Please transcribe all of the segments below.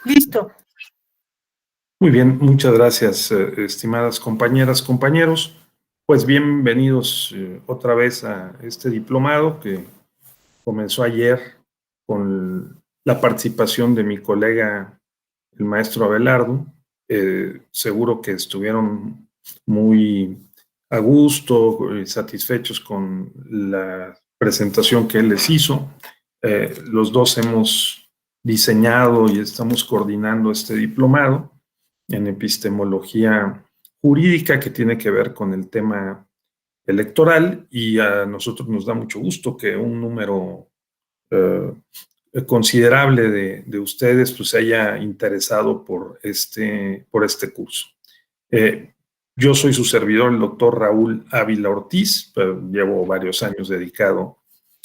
Listo. Muy bien, muchas gracias, estimadas compañeras, compañeros. Pues bienvenidos otra vez a este diplomado que comenzó ayer con la participación de mi colega, el maestro Abelardo. Seguro que estuvieron muy a gusto y satisfechos con la presentación que él les hizo. Los dos hemos diseñado y estamos coordinando este diplomado en epistemología jurídica que tiene que ver con el tema electoral, y a nosotros nos da mucho gusto que un número eh, considerable de ustedes pues se haya interesado por este curso. Yo soy su servidor, el doctor Raúl Ávila Ortiz. Llevo varios años dedicado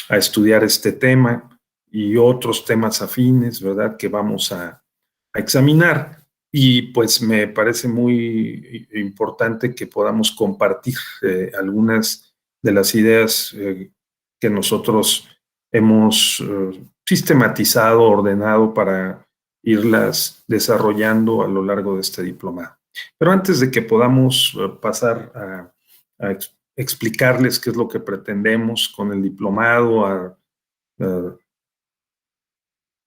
a estudiar este tema y otros temas afines, ¿verdad?, que vamos a examinar. Y pues me parece muy importante que podamos compartir algunas de las ideas que nosotros hemos sistematizado, ordenado para irlas desarrollando a lo largo de este diplomado. Pero antes de que podamos pasar a explicarles qué es lo que pretendemos con el diplomado, a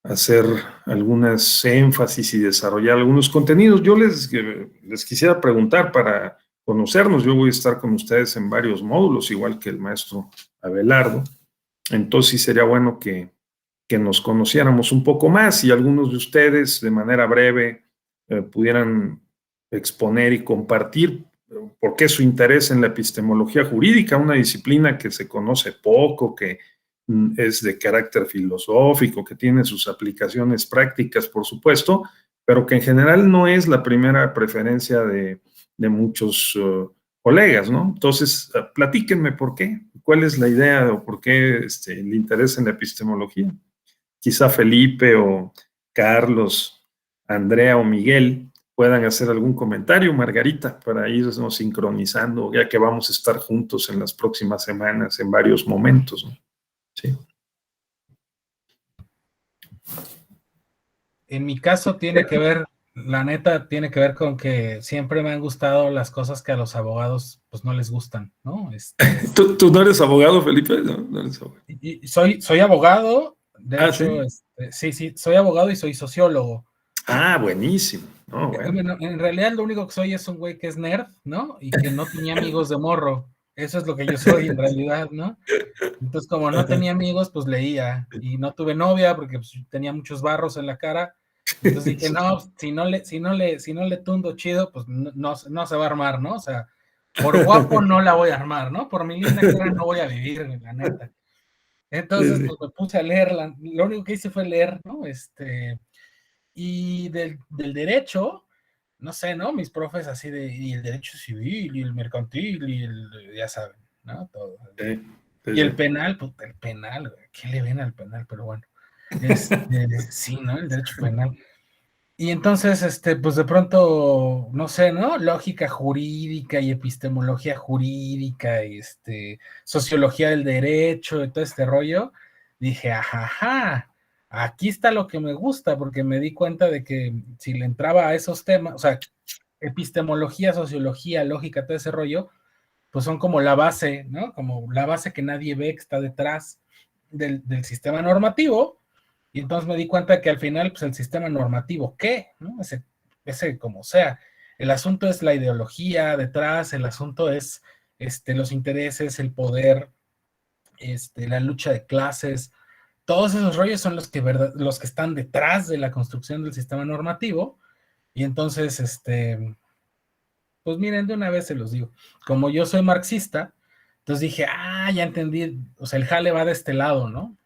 hacer algunas énfasis y desarrollar algunos contenidos, yo les quisiera preguntar para conocernos. Yo voy a estar con ustedes en varios módulos, igual que el maestro Abelardo. Entonces sí sería bueno que nos conociéramos un poco más y algunos de ustedes de manera breve pudieran exponer y compartir por qué su interés en la epistemología jurídica, una disciplina que se conoce poco, que es de carácter filosófico, que tiene sus aplicaciones prácticas, por supuesto, pero que en general no es la primera preferencia de muchos colegas, ¿no? Entonces, platíquenme por qué, cuál es la idea o por qué el interés en la epistemología. Quizá Felipe o Carlos, Andrea o Miguel puedan hacer algún comentario, Margarita, para irnos sincronizando, ya que vamos a estar juntos en las próximas semanas en varios momentos, ¿no? Sí. En mi caso tiene que ver, la neta, tiene que ver con que siempre me han gustado las cosas que a los abogados pues no les gustan, ¿no? ¿Tú no eres abogado, Felipe? No eres abogado. Y soy abogado, de hecho, ¿sí? Sí, soy abogado y soy sociólogo. Ah, buenísimo. No, bueno, en realidad lo único que soy es un güey que es nerd, ¿no? Y que no tenía amigos de morro. Eso es lo que yo soy en realidad, ¿no? Entonces, como no tenía amigos, pues leía. Y no tuve novia porque pues, tenía muchos barros en la cara. Entonces dije, no, si no le tundo chido, pues no se va a armar, ¿no? O sea, por guapo no la voy a armar, ¿no? Por mi linda cara no voy a vivir, la neta. Entonces, pues me puse a leer, lo único que hice fue leer, ¿no? Y del derecho, no sé, ¿no? Mis profes así y el derecho civil, y el mercantil, y ya saben, ¿no? Todo. Y el penal, pues el penal, ¿qué le ven al penal? Pero bueno, sí, ¿no? El derecho penal. Y entonces, pues de pronto, no sé, ¿no? Lógica jurídica y epistemología jurídica y sociología del derecho y todo este rollo. Dije, ajaja, aquí está lo que me gusta, porque me di cuenta de que si le entraba a esos temas, o sea, epistemología, sociología, lógica, todo ese rollo, pues son como la base, ¿no? Como la base que nadie ve que está detrás del sistema normativo. Y entonces me di cuenta que al final, pues el sistema normativo, ¿qué? ¿No? Ese como sea. El asunto es la ideología detrás, el asunto es los intereses, el poder, la lucha de clases. Todos esos rollos son los que están detrás de la construcción del sistema normativo. Y entonces, pues miren, de una vez se los digo. Como yo soy marxista, entonces dije, ya entendí, o sea, el jale va de este lado, ¿no?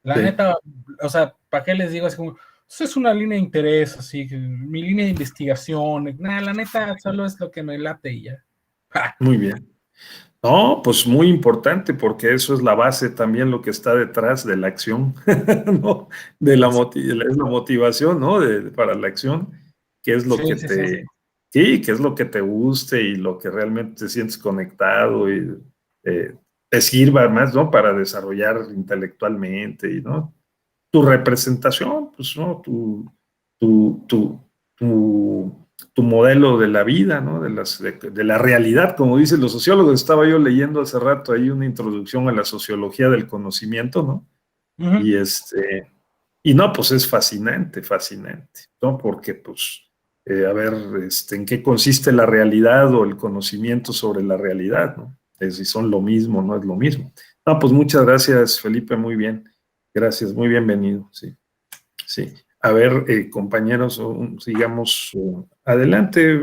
La neta, o sea, ¿para qué les digo? Es como, es una línea de interés, así, mi línea de investigación. Nada, la neta, solo es lo que me late y ya. Muy bien. No, pues muy importante, porque eso es la base también, lo que está detrás de la acción, ¿no? Es la motivación, ¿no? Para la acción, que es lo que sí, que es lo que te guste y lo que realmente te sientes conectado y te sirva más, ¿no? Para desarrollar intelectualmente y, ¿no? Tu representación, pues, ¿no? Tu tu modelo de la vida, ¿no? De la realidad, como dicen los sociólogos. Estaba yo leyendo hace rato ahí una introducción a la sociología del conocimiento, ¿no? Y y no, pues es fascinante, ¿no? Porque, pues, a ver, en qué consiste la realidad o el conocimiento sobre la realidad, ¿no? Si son lo mismo, no es lo mismo. No, pues muchas gracias, Felipe, muy bien. Gracias, muy bienvenido, sí. Sí. A ver, compañeros, sigamos adelante.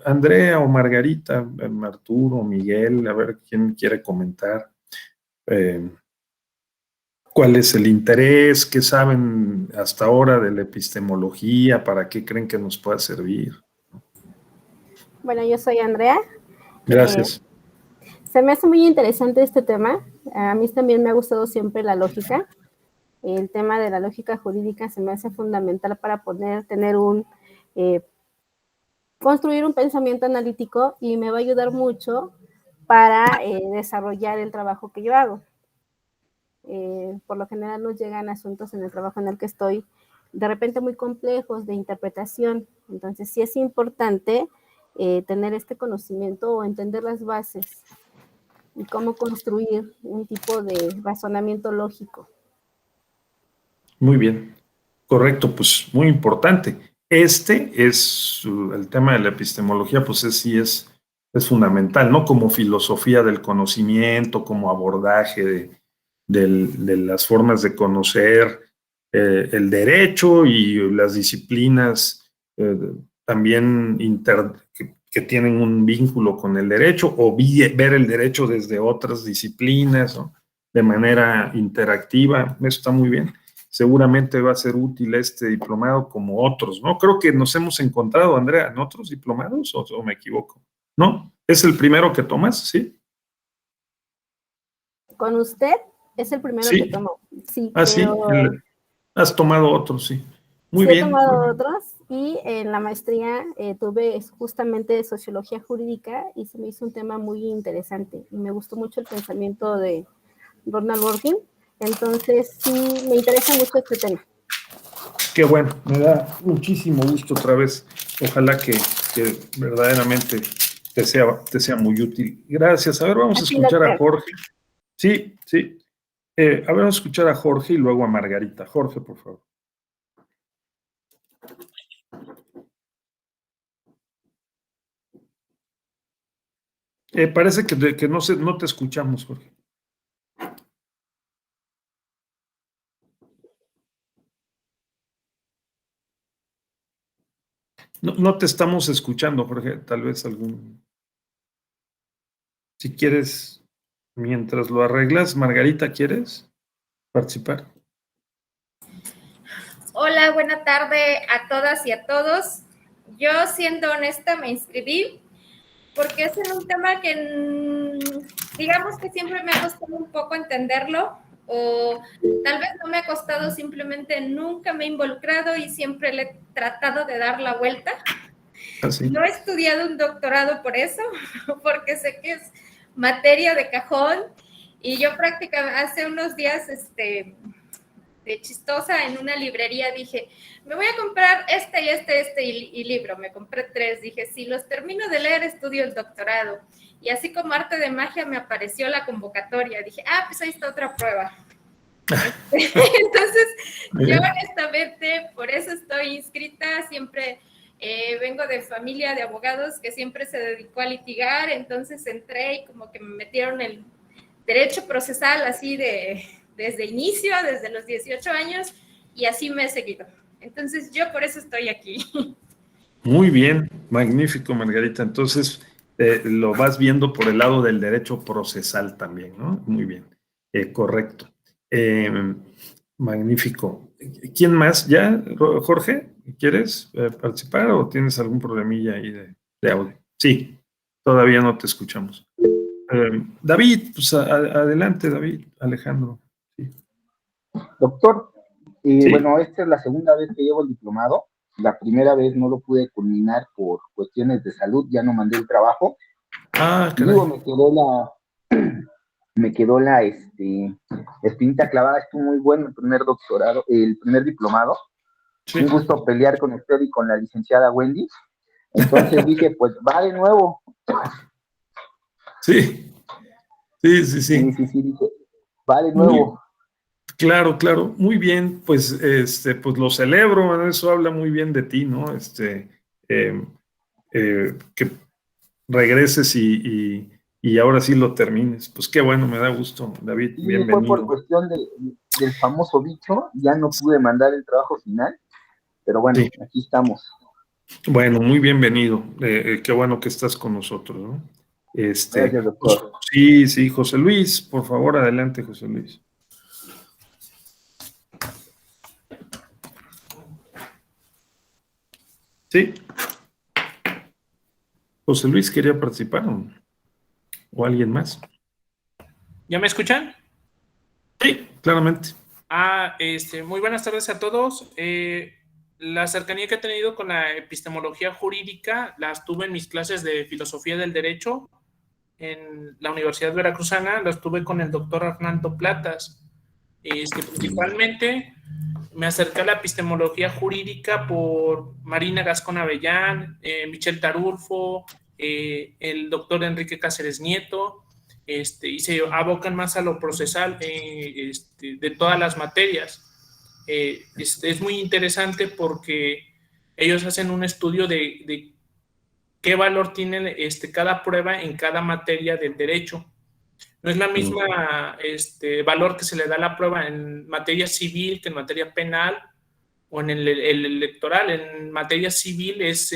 Andrea o Margarita, Arturo, Miguel, a ver quién quiere comentar. ¿Cuál es el interés? ¿Qué saben hasta ahora de la epistemología? ¿Para qué creen que nos pueda servir? Bueno, yo soy Andrea. Gracias. Se me hace muy interesante este tema. A mí también me ha gustado siempre la lógica. El tema de la lógica jurídica se me hace fundamental para poder tener construir un pensamiento analítico y me va a ayudar mucho para desarrollar el trabajo que yo hago. Por lo general nos llegan asuntos en el trabajo en el que estoy de repente muy complejos de interpretación, entonces sí es importante tener este conocimiento o entender las bases y cómo construir un tipo de razonamiento lógico. Muy bien, correcto, pues muy importante. Es el tema de la epistemología, pues sí es fundamental, ¿no? Como filosofía del conocimiento, como abordaje de las formas de conocer el derecho y las disciplinas también que tienen un vínculo con el derecho, o ver el derecho desde otras disciplinas, ¿no? De manera interactiva. Eso está muy bien. Seguramente va a ser útil este diplomado como otros, ¿no? Creo que nos hemos encontrado, Andrea, en otros diplomados, o me equivoco, ¿no? ¿Es el primero que tomas? ¿Sí? ¿Con usted? Es el primero que tomo. Sí, pero... sí, has tomado otros, sí. Muy bien. He tomado otros y en la maestría tuve justamente sociología jurídica y se me hizo un tema muy interesante y me gustó mucho el pensamiento de Ronald Dworkin. Entonces sí, me interesa mucho este tema. Qué bueno, me da muchísimo gusto otra vez. Ojalá que verdaderamente te sea muy útil. Gracias. A ver, vamos a escuchar a Jorge. Sí. A ver, vamos a escuchar a Jorge y luego a Margarita. Jorge, por favor. Parece que no te escuchamos, Jorge. No te estamos escuchando, Jorge. Tal vez Si quieres, mientras lo arreglas, Margarita, ¿quieres participar? Hola, buena tarde a todas y a todos. Yo, siendo honesta, me inscribí porque es en un tema que, digamos que siempre me ha costado un poco entenderlo, o tal vez no me ha costado, simplemente nunca me he involucrado y siempre le he tratado de dar la vuelta. Así. No he estudiado un doctorado por eso, porque sé que es materia de cajón, y yo prácticamente hace unos días, de chistosa, en una librería dije, me voy a comprar y libro. Me compré 3. Dije, si los termino de leer, estudio el doctorado. Y así como arte de magia me apareció la convocatoria. Dije, pues ahí está otra prueba. Entonces, yo honestamente, por eso estoy inscrita. Siempre vengo de familia de abogados que siempre se dedicó a litigar. Entonces entré y como que me metieron el derecho procesal así desde inicio, desde los 18 años, y así me he seguido. Entonces, yo por eso estoy aquí. Muy bien, magnífico, Margarita. Entonces, lo vas viendo por el lado del derecho procesal también, ¿no? Muy bien, correcto. Magnífico. ¿Quién más? ¿Ya, Jorge? ¿Quieres participar o tienes algún problemilla ahí de audio? Sí, todavía no te escuchamos. David, pues adelante, David, Alejandro. Sí. Doctor, ¿Sí? Bueno, esta es la segunda vez que llevo el diplomado. La primera vez no lo pude culminar por cuestiones de salud, ya no mandé el trabajo. Digo, me quedó la espinita clavada. Estuvo muy bueno el primer diplomado, Sí. Un gusto pelear con usted y con la licenciada Wendy. Entonces dije, pues va de nuevo. Sí, Sí, dije, va de nuevo. Claro, muy bien, pues, pues lo celebro, ¿no? Eso habla muy bien de ti, ¿no? Que regreses y ahora sí lo termines. Pues qué bueno, me da gusto, David, Sí, bienvenido. fue por cuestión del famoso bicho, ya no pude mandar el trabajo final, pero bueno, sí. Aquí estamos. Bueno, muy bienvenido, qué bueno que estás con nosotros, ¿no? Gracias, doctor. Sí, José Luis, por favor, adelante, José Luis. Sí. José Luis quería participar, ¿o alguien más? ¿Ya me escuchan? Sí, claramente. Muy buenas tardes a todos. La cercanía que he tenido con la epistemología jurídica las tuve en mis clases de filosofía del derecho en la Universidad Veracruzana, las tuve con el doctor Arnaldo Platas. Principalmente me acerqué a la epistemología jurídica por Marina Gascón Avellán, Michel Tarulfo, el doctor Enrique Cáceres Nieto, y se abocan más a lo procesal de todas las materias. Es muy interesante porque ellos hacen un estudio de qué valor tiene cada prueba en cada materia del derecho. No es la misma valor que se le da a la prueba en materia civil que en materia penal o en el electoral. En materia civil es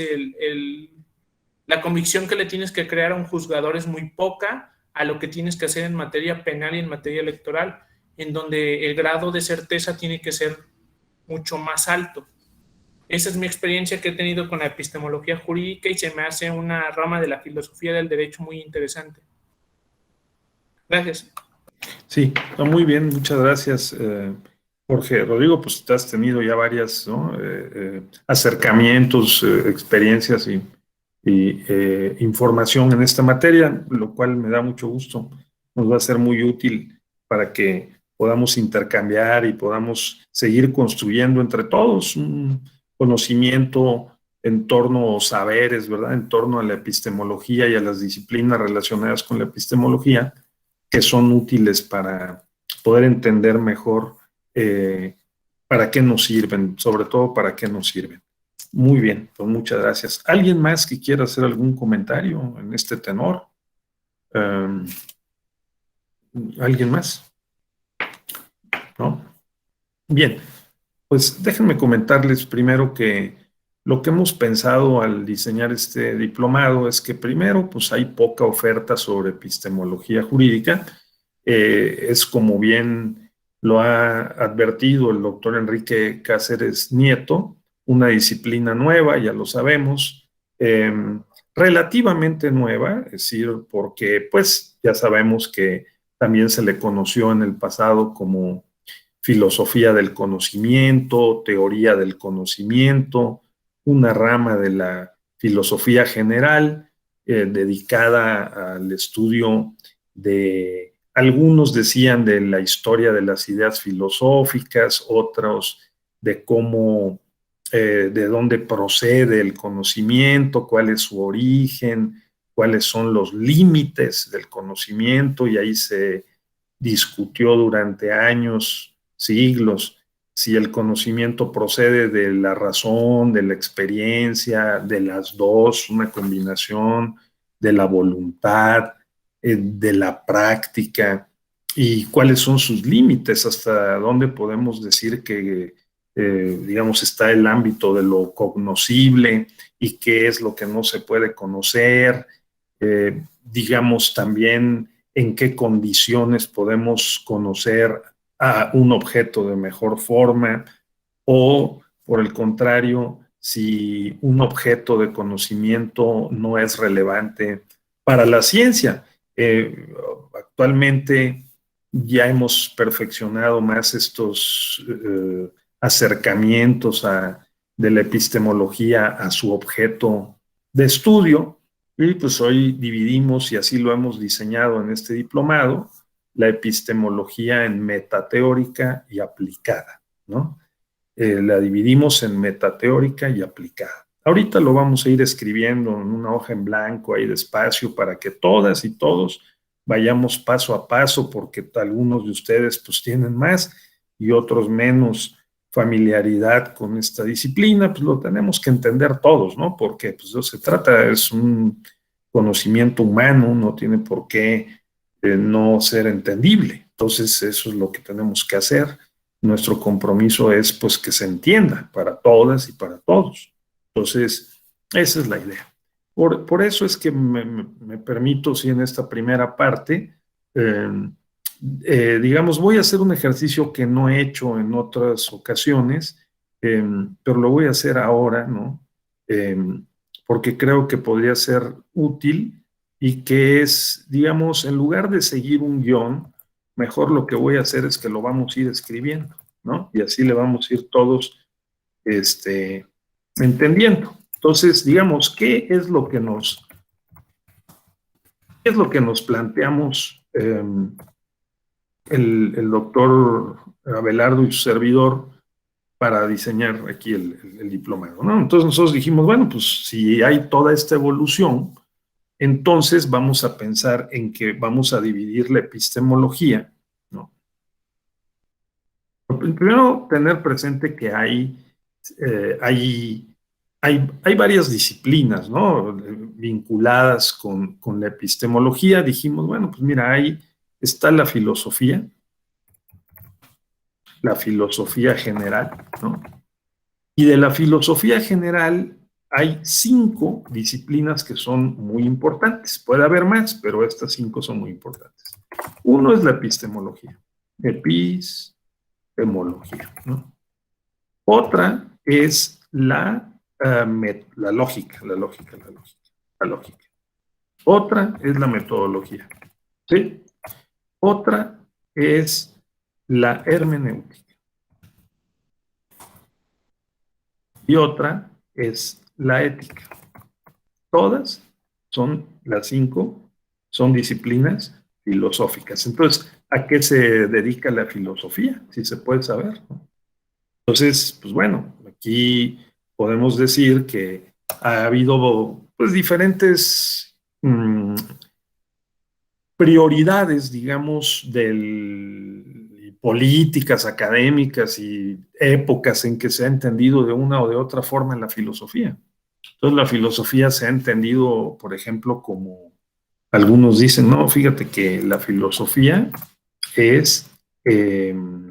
la convicción que le tienes que crear a un juzgador es muy poca a lo que tienes que hacer en materia penal y en materia electoral, en donde el grado de certeza tiene que ser mucho más alto. Esa es mi experiencia que he tenido con la epistemología jurídica y se me hace una rama de la filosofía del derecho muy interesante. Gracias. Sí, muy bien, muchas gracias, Jorge. Rodrigo, pues te has tenido ya varias, ¿no? Acercamientos, experiencias y información en esta materia, lo cual me da mucho gusto. Nos va a ser muy útil para que podamos intercambiar y podamos seguir construyendo entre todos un conocimiento en torno a saberes, ¿verdad? En torno a la epistemología y a las disciplinas relacionadas con la epistemología, que son útiles para poder entender mejor para qué nos sirven, sobre todo para qué nos sirven. Muy bien, pues muchas gracias. ¿Alguien más que quiera hacer algún comentario en este tenor? ¿Alguien más? ¿No? Bien, pues déjenme comentarles primero que lo que hemos pensado al diseñar este diplomado es que primero, pues hay poca oferta sobre epistemología jurídica. Es como bien lo ha advertido el doctor Enrique Cáceres Nieto, una disciplina nueva, ya lo sabemos, relativamente nueva, es decir, porque pues ya sabemos que también se le conoció en el pasado como filosofía del conocimiento, teoría del conocimiento, una rama de la filosofía general dedicada al estudio de, algunos decían de la historia de las ideas filosóficas, otros de cómo, de dónde procede el conocimiento, cuál es su origen, cuáles son los límites del conocimiento, y ahí se discutió durante años, siglos, si el conocimiento procede de la razón, de la experiencia, de las dos, una combinación, de la voluntad, de la práctica, y cuáles son sus límites, hasta dónde podemos decir que, digamos, está el ámbito de lo cognoscible y qué es lo que no se puede conocer, digamos, también en qué condiciones podemos conocer a un objeto de mejor forma, o por el contrario, si un objeto de conocimiento no es relevante para la ciencia. Actualmente ya hemos perfeccionado más estos acercamientos de la epistemología a su objeto de estudio, y pues hoy dividimos, y así lo hemos diseñado en este diplomado, la epistemología en metateórica y aplicada, ¿no? la dividimos en metateórica y aplicada. Ahorita lo vamos a ir escribiendo en una hoja en blanco ahí despacio para que todas y todos vayamos paso a paso, porque algunos de ustedes pues tienen más y otros menos familiaridad con esta disciplina, pues lo tenemos que entender todos, ¿no? Porque pues eso se trata, es un conocimiento humano, no tiene por qué no ser entendible. Entonces eso es lo que tenemos que hacer. Nuestro compromiso es pues que se entienda para todas y para todos. Entonces, esa es la idea. Por eso es que me permito, sí, en esta primera parte, digamos, voy a hacer un ejercicio que no he hecho en otras ocasiones, pero lo voy a hacer ahora, ¿no? Porque creo que podría ser útil y que es, digamos, en lugar de seguir un guión, mejor lo que voy a hacer es que lo vamos a ir escribiendo, ¿no? Y así le vamos a ir todos entendiendo. Entonces, digamos, ¿qué es lo que nos planteamos el doctor Abelardo y su servidor para diseñar aquí el diplomado, ¿no? Entonces nosotros dijimos, bueno, pues si hay toda esta evolución, entonces vamos a pensar en que vamos a dividir la epistemología, ¿no? Primero, tener presente que hay varias disciplinas, ¿no? Vinculadas con la epistemología. Dijimos, bueno, pues mira, ahí está la filosofía general, ¿no? Y de la filosofía general hay 5 disciplinas que son muy importantes. Puede haber más, pero estas 5 son muy importantes. Uno es la epistemología, ¿no? Otra es la lógica. Otra es la metodología, ¿sí? Otra es la hermenéutica. Y otra es la ética. Todas las 5 son disciplinas filosóficas. Entonces, ¿a qué se dedica la filosofía? Si se puede saber, ¿no? Entonces, pues bueno, aquí podemos decir que ha habido pues diferentes prioridades, digamos, políticas académicas y épocas en que se ha entendido de una o de otra forma en la filosofía. Entonces la filosofía se ha entendido, por ejemplo, como algunos dicen, no, fíjate que la filosofía es el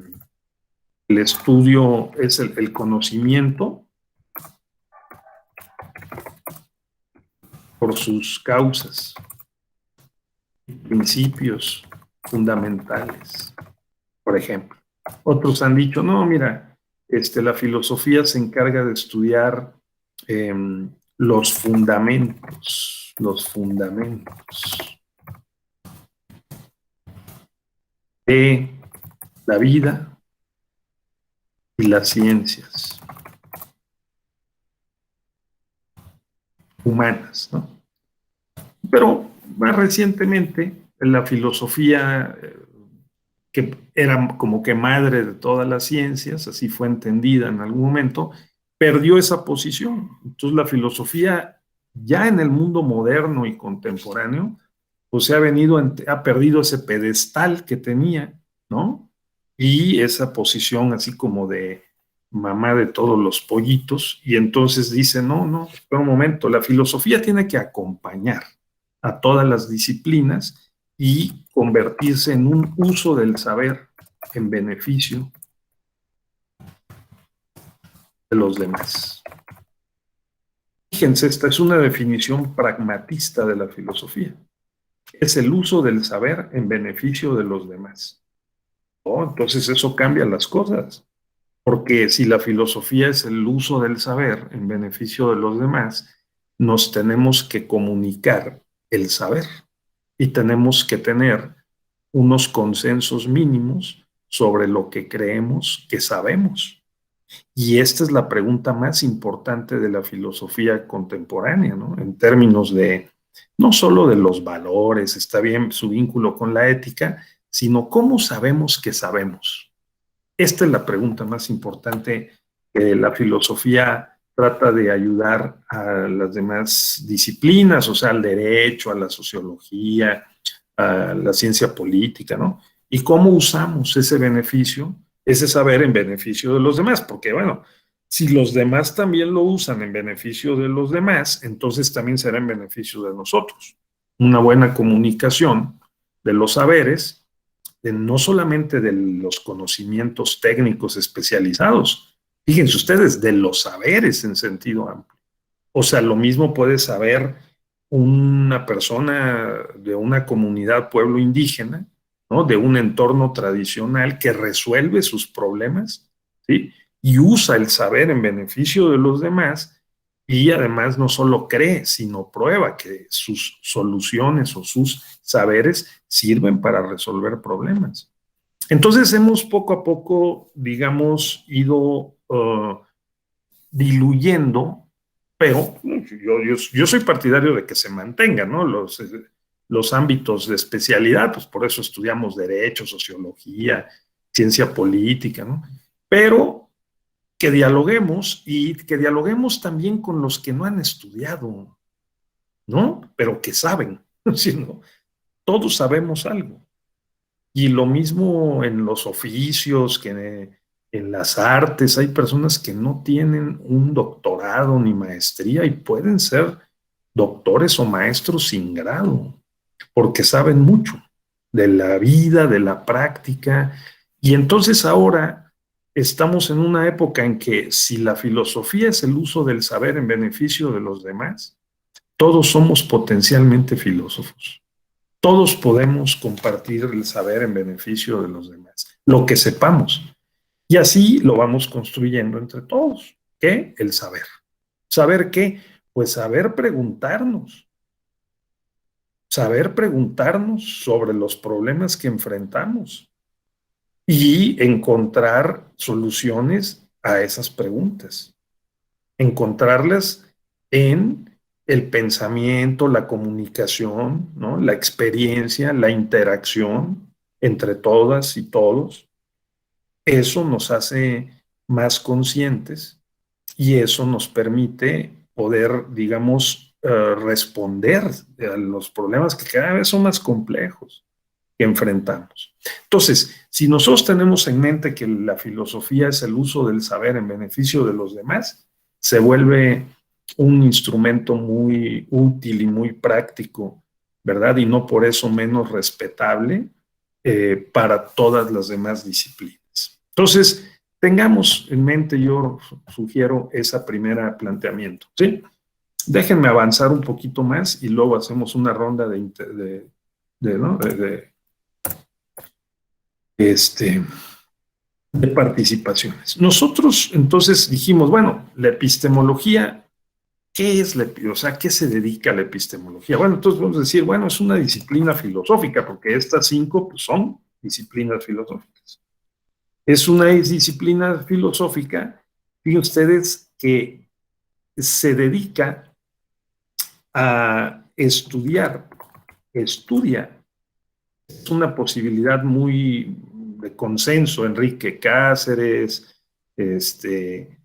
estudio, es el conocimiento por sus causas, principios fundamentales, por ejemplo. Otros han dicho, no, mira, la filosofía se encarga de estudiar los fundamentos de la vida y las ciencias humanas, ¿no? Pero más recientemente, la filosofía, que era como que madre de todas las ciencias, así fue entendida en algún momento, perdió esa posición. Entonces la filosofía, ya en el mundo moderno y contemporáneo, pues ha perdido ese pedestal que tenía, ¿no? Y esa posición así como de mamá de todos los pollitos, y entonces dice, no, espera un momento, la filosofía tiene que acompañar a todas las disciplinas y convertirse en un uso del saber en beneficio de los demás. Fíjense, esta es una definición pragmatista de la filosofía. Es el uso del saber en beneficio de los demás. Oh, entonces eso cambia las cosas, porque si la filosofía es el uso del saber en beneficio de los demás, nos tenemos que comunicar el saber y tenemos que tener unos consensos mínimos sobre lo que creemos que sabemos. Y esta es la pregunta más importante de la filosofía contemporánea, ¿no? En términos de, no solo de los valores, está bien su vínculo con la ética, sino cómo sabemos que sabemos. Esta es la pregunta más importante que la filosofía trata de ayudar a las demás disciplinas, o sea, al derecho, a la sociología, a la ciencia política, ¿no? Y cómo usamos ese beneficio, ese saber en beneficio de los demás, porque bueno, si los demás también lo usan en beneficio de los demás, entonces también será en beneficio de nosotros. Una buena comunicación de los saberes, no solamente de los conocimientos técnicos especializados, fíjense ustedes, de los saberes en sentido amplio. O sea, lo mismo puede saber una persona de una comunidad, pueblo indígena, ¿no? De un entorno tradicional que resuelve sus problemas, ¿sí? Y usa el saber en beneficio de los demás y además no solo cree, sino prueba que sus soluciones o sus saberes sirven para resolver problemas. Entonces hemos poco a poco, digamos, ido diluyendo, pero yo soy partidario de que se mantengan, ¿no? Los ámbitos de especialidad, pues por eso estudiamos derecho, sociología, ciencia política, ¿no? Pero que dialoguemos y que dialoguemos también con los que no han estudiado, ¿no? Pero que saben, ¿no? Todos sabemos algo. Y lo mismo en los oficios, que en las artes, hay personas que no tienen un doctorado ni maestría y pueden ser doctores o maestros sin grado, porque saben mucho de la vida, de la práctica. Y entonces ahora estamos en una época en que si la filosofía es el uso del saber en beneficio de los demás, todos somos potencialmente filósofos. Todos podemos compartir el saber en beneficio de los demás, lo que sepamos. Y así lo vamos construyendo entre todos. ¿Qué? El saber. ¿Saber qué? Pues saber preguntarnos. Saber preguntarnos sobre los problemas que enfrentamos y encontrar soluciones a esas preguntas. Encontrarlas en el pensamiento, la comunicación, ¿no? La experiencia, la interacción entre todas y todos. Eso nos hace más conscientes y eso nos permite poder, digamos, responder a los problemas que cada vez son más complejos que enfrentamos. Entonces, si nosotros tenemos en mente que la filosofía es el uso del saber en beneficio de los demás, se vuelve un instrumento muy útil y muy práctico, ¿verdad? Y no por eso menos respetable para todas las demás disciplinas. Entonces, tengamos en mente, yo sugiero ese primer planteamiento, ¿sí? Déjenme avanzar un poquito más y luego hacemos una ronda de participaciones. Nosotros entonces dijimos, bueno, la epistemología, ¿qué es o sea, qué se dedica a la epistemología? Bueno, entonces vamos a decir, bueno, es una disciplina filosófica, porque estas 5 pues, son disciplinas filosóficas. Es una disciplina filosófica, fíjense ustedes, que se dedica a estudia, es una posibilidad muy de consenso, Enrique Cáceres, se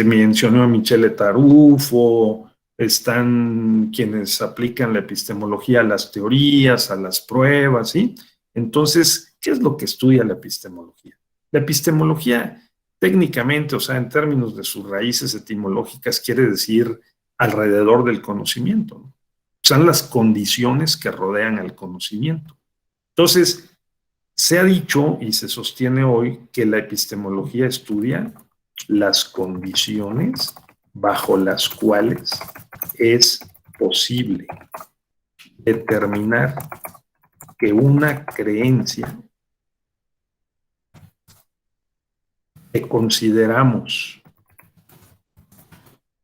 mencionó a Michele Tarufo, están quienes aplican la epistemología a las teorías, a las pruebas, ¿sí? Entonces, ¿qué es lo que estudia la epistemología? La epistemología, técnicamente, o sea, en términos de sus raíces etimológicas, quiere decir alrededor del conocimiento, ¿no? Son las condiciones que rodean al conocimiento. Entonces, se ha dicho y se sostiene hoy que la epistemología estudia las condiciones bajo las cuales es posible determinar que una creencia que consideramos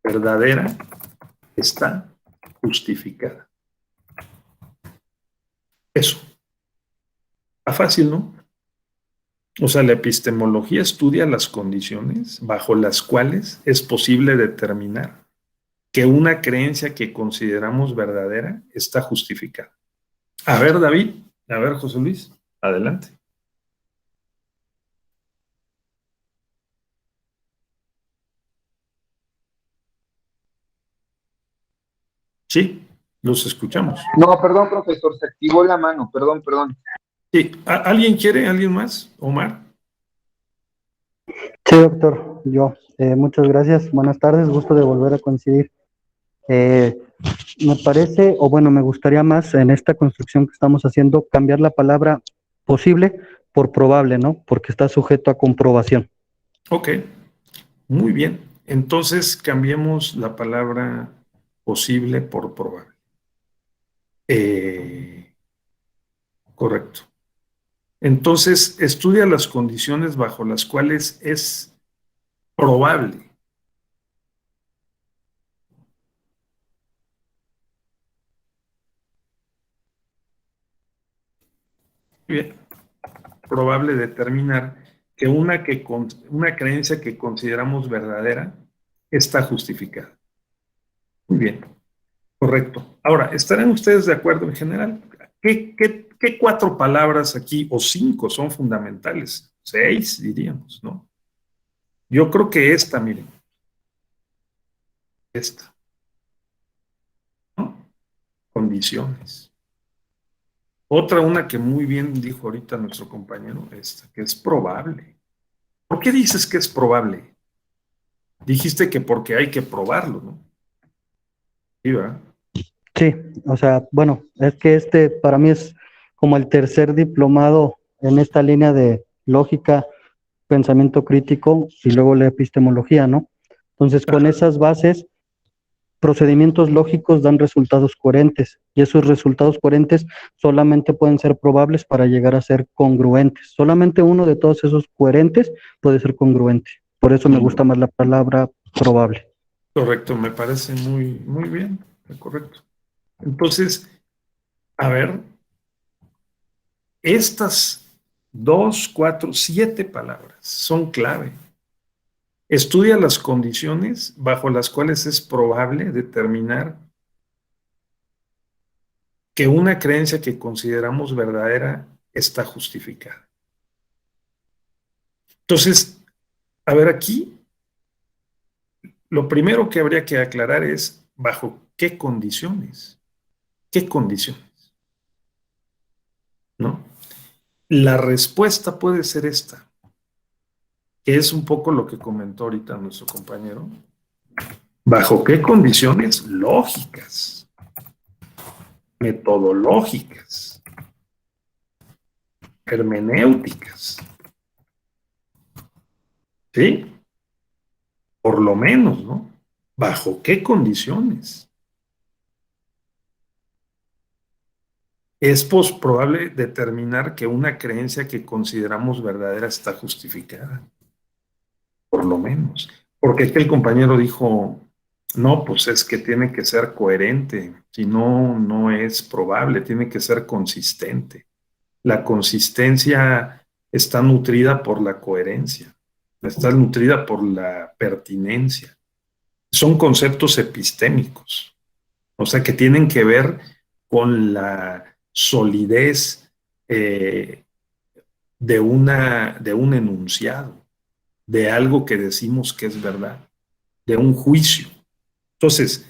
verdadera está justificada. Eso. Está fácil, ¿no? O sea, la epistemología estudia las condiciones bajo las cuales es posible determinar que una creencia que consideramos verdadera está justificada. A ver, David, a ver, José Luis, adelante. Sí, los escuchamos. No, perdón, profesor, se activó la mano, perdón. Sí, ¿alguien quiere? ¿Alguien más? ¿Omar? Sí, doctor, yo. Muchas gracias. Buenas tardes, gusto de volver a coincidir. Me parece, o bueno, me gustaría más en esta construcción que estamos haciendo, cambiar la palabra posible por probable, ¿no? Porque está sujeto a comprobación. Ok, muy bien. Entonces cambiemos la palabra posible por probable. Correcto. Entonces, estudia las condiciones bajo las cuales es probable. Bien, probable determinar que una creencia que consideramos verdadera está justificada. Muy bien, correcto. Ahora, ¿estarán ustedes de acuerdo en general? ¿Qué 4 palabras aquí, o 5, son fundamentales? 6, diríamos, ¿no? Yo creo que esta, miren. Esta. ¿No? Condiciones. Otra, una que muy bien dijo ahorita nuestro compañero, esta, que es probable. ¿Por qué dices que es probable? Dijiste que porque hay que probarlo, ¿no? Sí, ¿verdad? Sí, o sea, bueno, es que este para mí es como el tercer diplomado en esta línea de lógica, pensamiento crítico y luego la epistemología, ¿no? Entonces, con esas bases, procedimientos lógicos dan resultados coherentes y esos resultados coherentes solamente pueden ser probables para llegar a ser congruentes. Solamente uno de todos esos coherentes puede ser congruente. Por eso me gusta más la palabra probable. Correcto, me parece muy, muy bien, correcto. Entonces, a ver, estas 2, 4, 7 palabras son clave. Estudia las condiciones bajo las cuales es probable determinar que una creencia que consideramos verdadera está justificada. Entonces, a ver, aquí, lo primero que habría que aclarar es bajo qué condiciones. ¿Qué condiciones? ¿No? La respuesta puede ser esta, que es un poco lo que comentó ahorita nuestro compañero. ¿Bajo qué condiciones? Lógicas, metodológicas, hermenéuticas. ¿Sí? Por lo menos, ¿no? ¿Bajo qué condiciones? Es probable determinar que una creencia que consideramos verdadera está justificada. Por lo menos. Porque es que el compañero dijo, no, pues es que tiene que ser coherente, si no, no es probable, tiene que ser consistente. La consistencia está nutrida por la coherencia, está nutrida por la pertinencia. Son conceptos epistémicos, o sea, que tienen que ver con la solidez de un enunciado, de algo que decimos que es verdad, de un juicio. Entonces,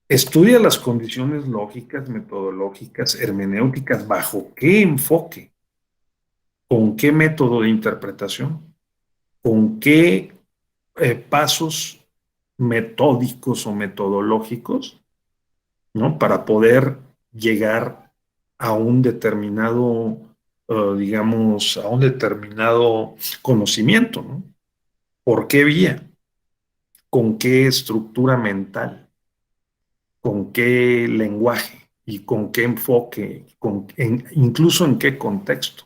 estudia las condiciones lógicas, metodológicas, hermenéuticas, bajo qué enfoque, con qué método de interpretación, con qué pasos metódicos o metodológicos, ¿no? Para poder llegar a un determinado, digamos, a un determinado conocimiento, ¿no? ¿Por qué vía? ¿Con qué estructura mental? ¿Con qué lenguaje? ¿Y con qué enfoque? Incluso en qué contexto.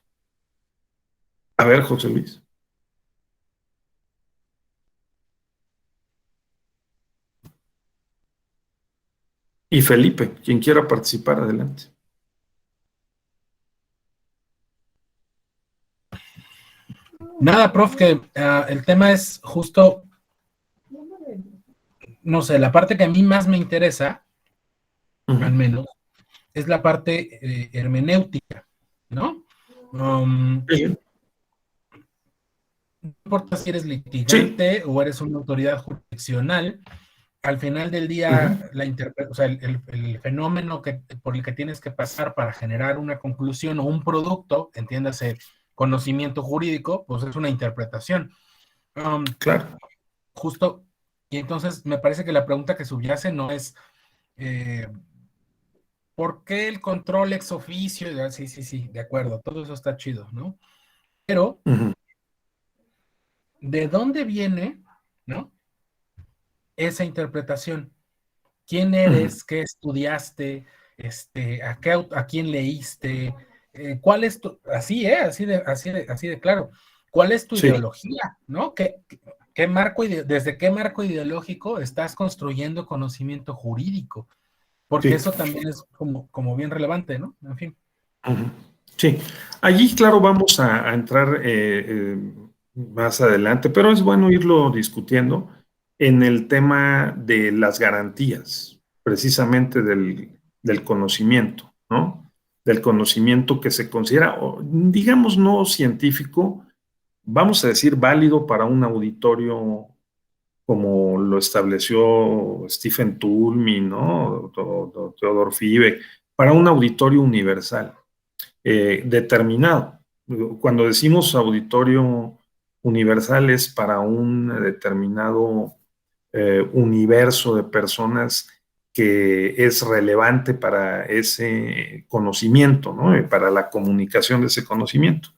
A ver, José Luis. Y Felipe, quien quiera participar, adelante. Nada, prof, que el tema es justo, no sé, la parte que a mí más me interesa, al menos, es la parte hermenéutica, ¿no? No importa si eres litigante o eres una autoridad jurisdiccional, al final del día, o sea, el fenómeno por el que tienes que pasar para generar una conclusión o un producto, entiéndase, conocimiento jurídico, pues es una interpretación. Claro. Justo, y entonces me parece que la pregunta que subyace no es ¿por qué el control ex oficio? Sí, de acuerdo, todo eso está chido, ¿no? Pero, ¿de dónde viene, ¿no?, esa interpretación? ¿Quién eres? ¿Qué estudiaste? ¿A quién leíste? ¿Cuál es tu, así de claro, cuál es tu ideología, ¿no? ¿Desde qué marco ideológico estás construyendo conocimiento jurídico? Porque eso también es como bien relevante, ¿no? En fin. Sí, allí, claro, vamos a entrar más adelante, pero es bueno irlo discutiendo en el tema de las garantías, precisamente del conocimiento, ¿no? Del conocimiento que se considera, digamos, no científico, vamos a decir, válido para un auditorio como lo estableció Stephen Toulmin, ¿no? Theodor Fiebe, para un auditorio universal, determinado. Cuando decimos auditorio universal es para un determinado universo de personas que es relevante para ese conocimiento, ¿no? Para la comunicación de ese conocimiento.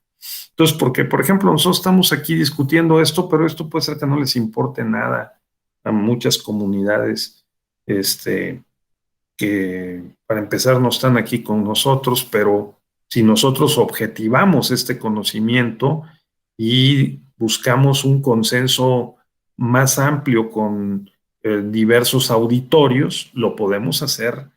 Entonces, porque, por ejemplo, nosotros estamos aquí discutiendo esto, pero esto puede ser que no les importe nada a muchas comunidades que, para empezar, no están aquí con nosotros, pero si nosotros objetivamos este conocimiento y buscamos un consenso más amplio con diversos auditorios, lo podemos hacer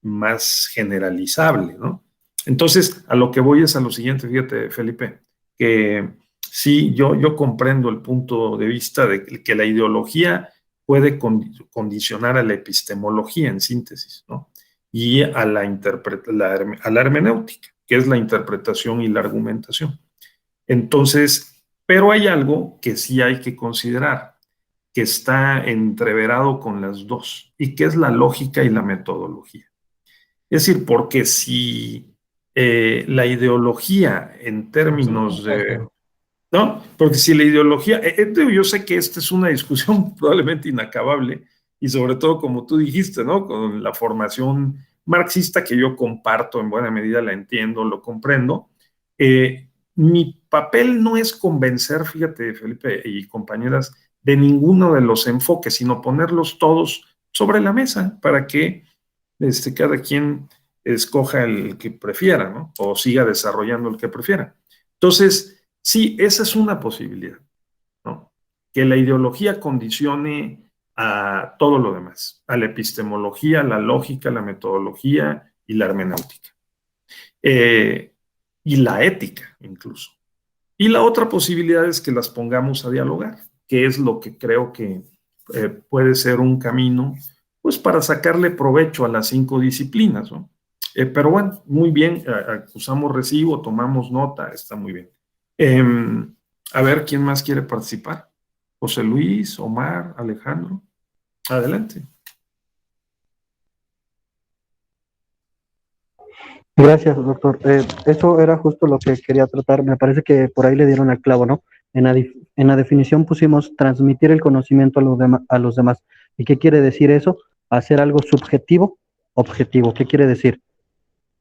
más generalizable, ¿no? Entonces, a lo que voy es a lo siguiente, fíjate, Felipe, que sí, yo comprendo el punto de vista de que la ideología puede condicionar a la epistemología, en síntesis, ¿no? Y a la hermenéutica, que es la interpretación y la argumentación. Entonces, pero hay algo que sí hay que considerar, que está entreverado con las dos, y que es la lógica y la metodología. Es decir, porque si la ideología en términos de... ¿No? Porque si la ideología... yo sé que esta es una discusión probablemente inacabable, y sobre todo, como tú dijiste, ¿no? Con la formación marxista, que yo comparto en buena medida, la entiendo, lo comprendo. Mi papel no es convencer, fíjate, Felipe y compañeras, de ninguno de los enfoques, sino ponerlos todos sobre la mesa para que cada quien escoja el que prefiera, ¿no? O siga desarrollando el que prefiera. Entonces, sí, esa es una posibilidad, ¿no? Que la ideología condicione a todo lo demás, a la epistemología, la lógica, la metodología y la hermenéutica. Y la ética, incluso. Y la otra posibilidad es que las pongamos a dialogar, que es lo que creo que puede ser un camino, pues, para sacarle provecho a las 5 disciplinas, ¿no? Pero bueno, muy bien, acusamos recibo, tomamos nota, está muy bien. A ver, ¿quién más quiere participar? José Luis, Omar, Alejandro. Adelante. Gracias, doctor. Eso era justo lo que quería tratar. Me parece que por ahí le dieron al clavo, ¿no? En la definición pusimos transmitir el conocimiento a los demás. ¿Y qué quiere decir eso? Hacer algo subjetivo, objetivo. ¿Qué quiere decir?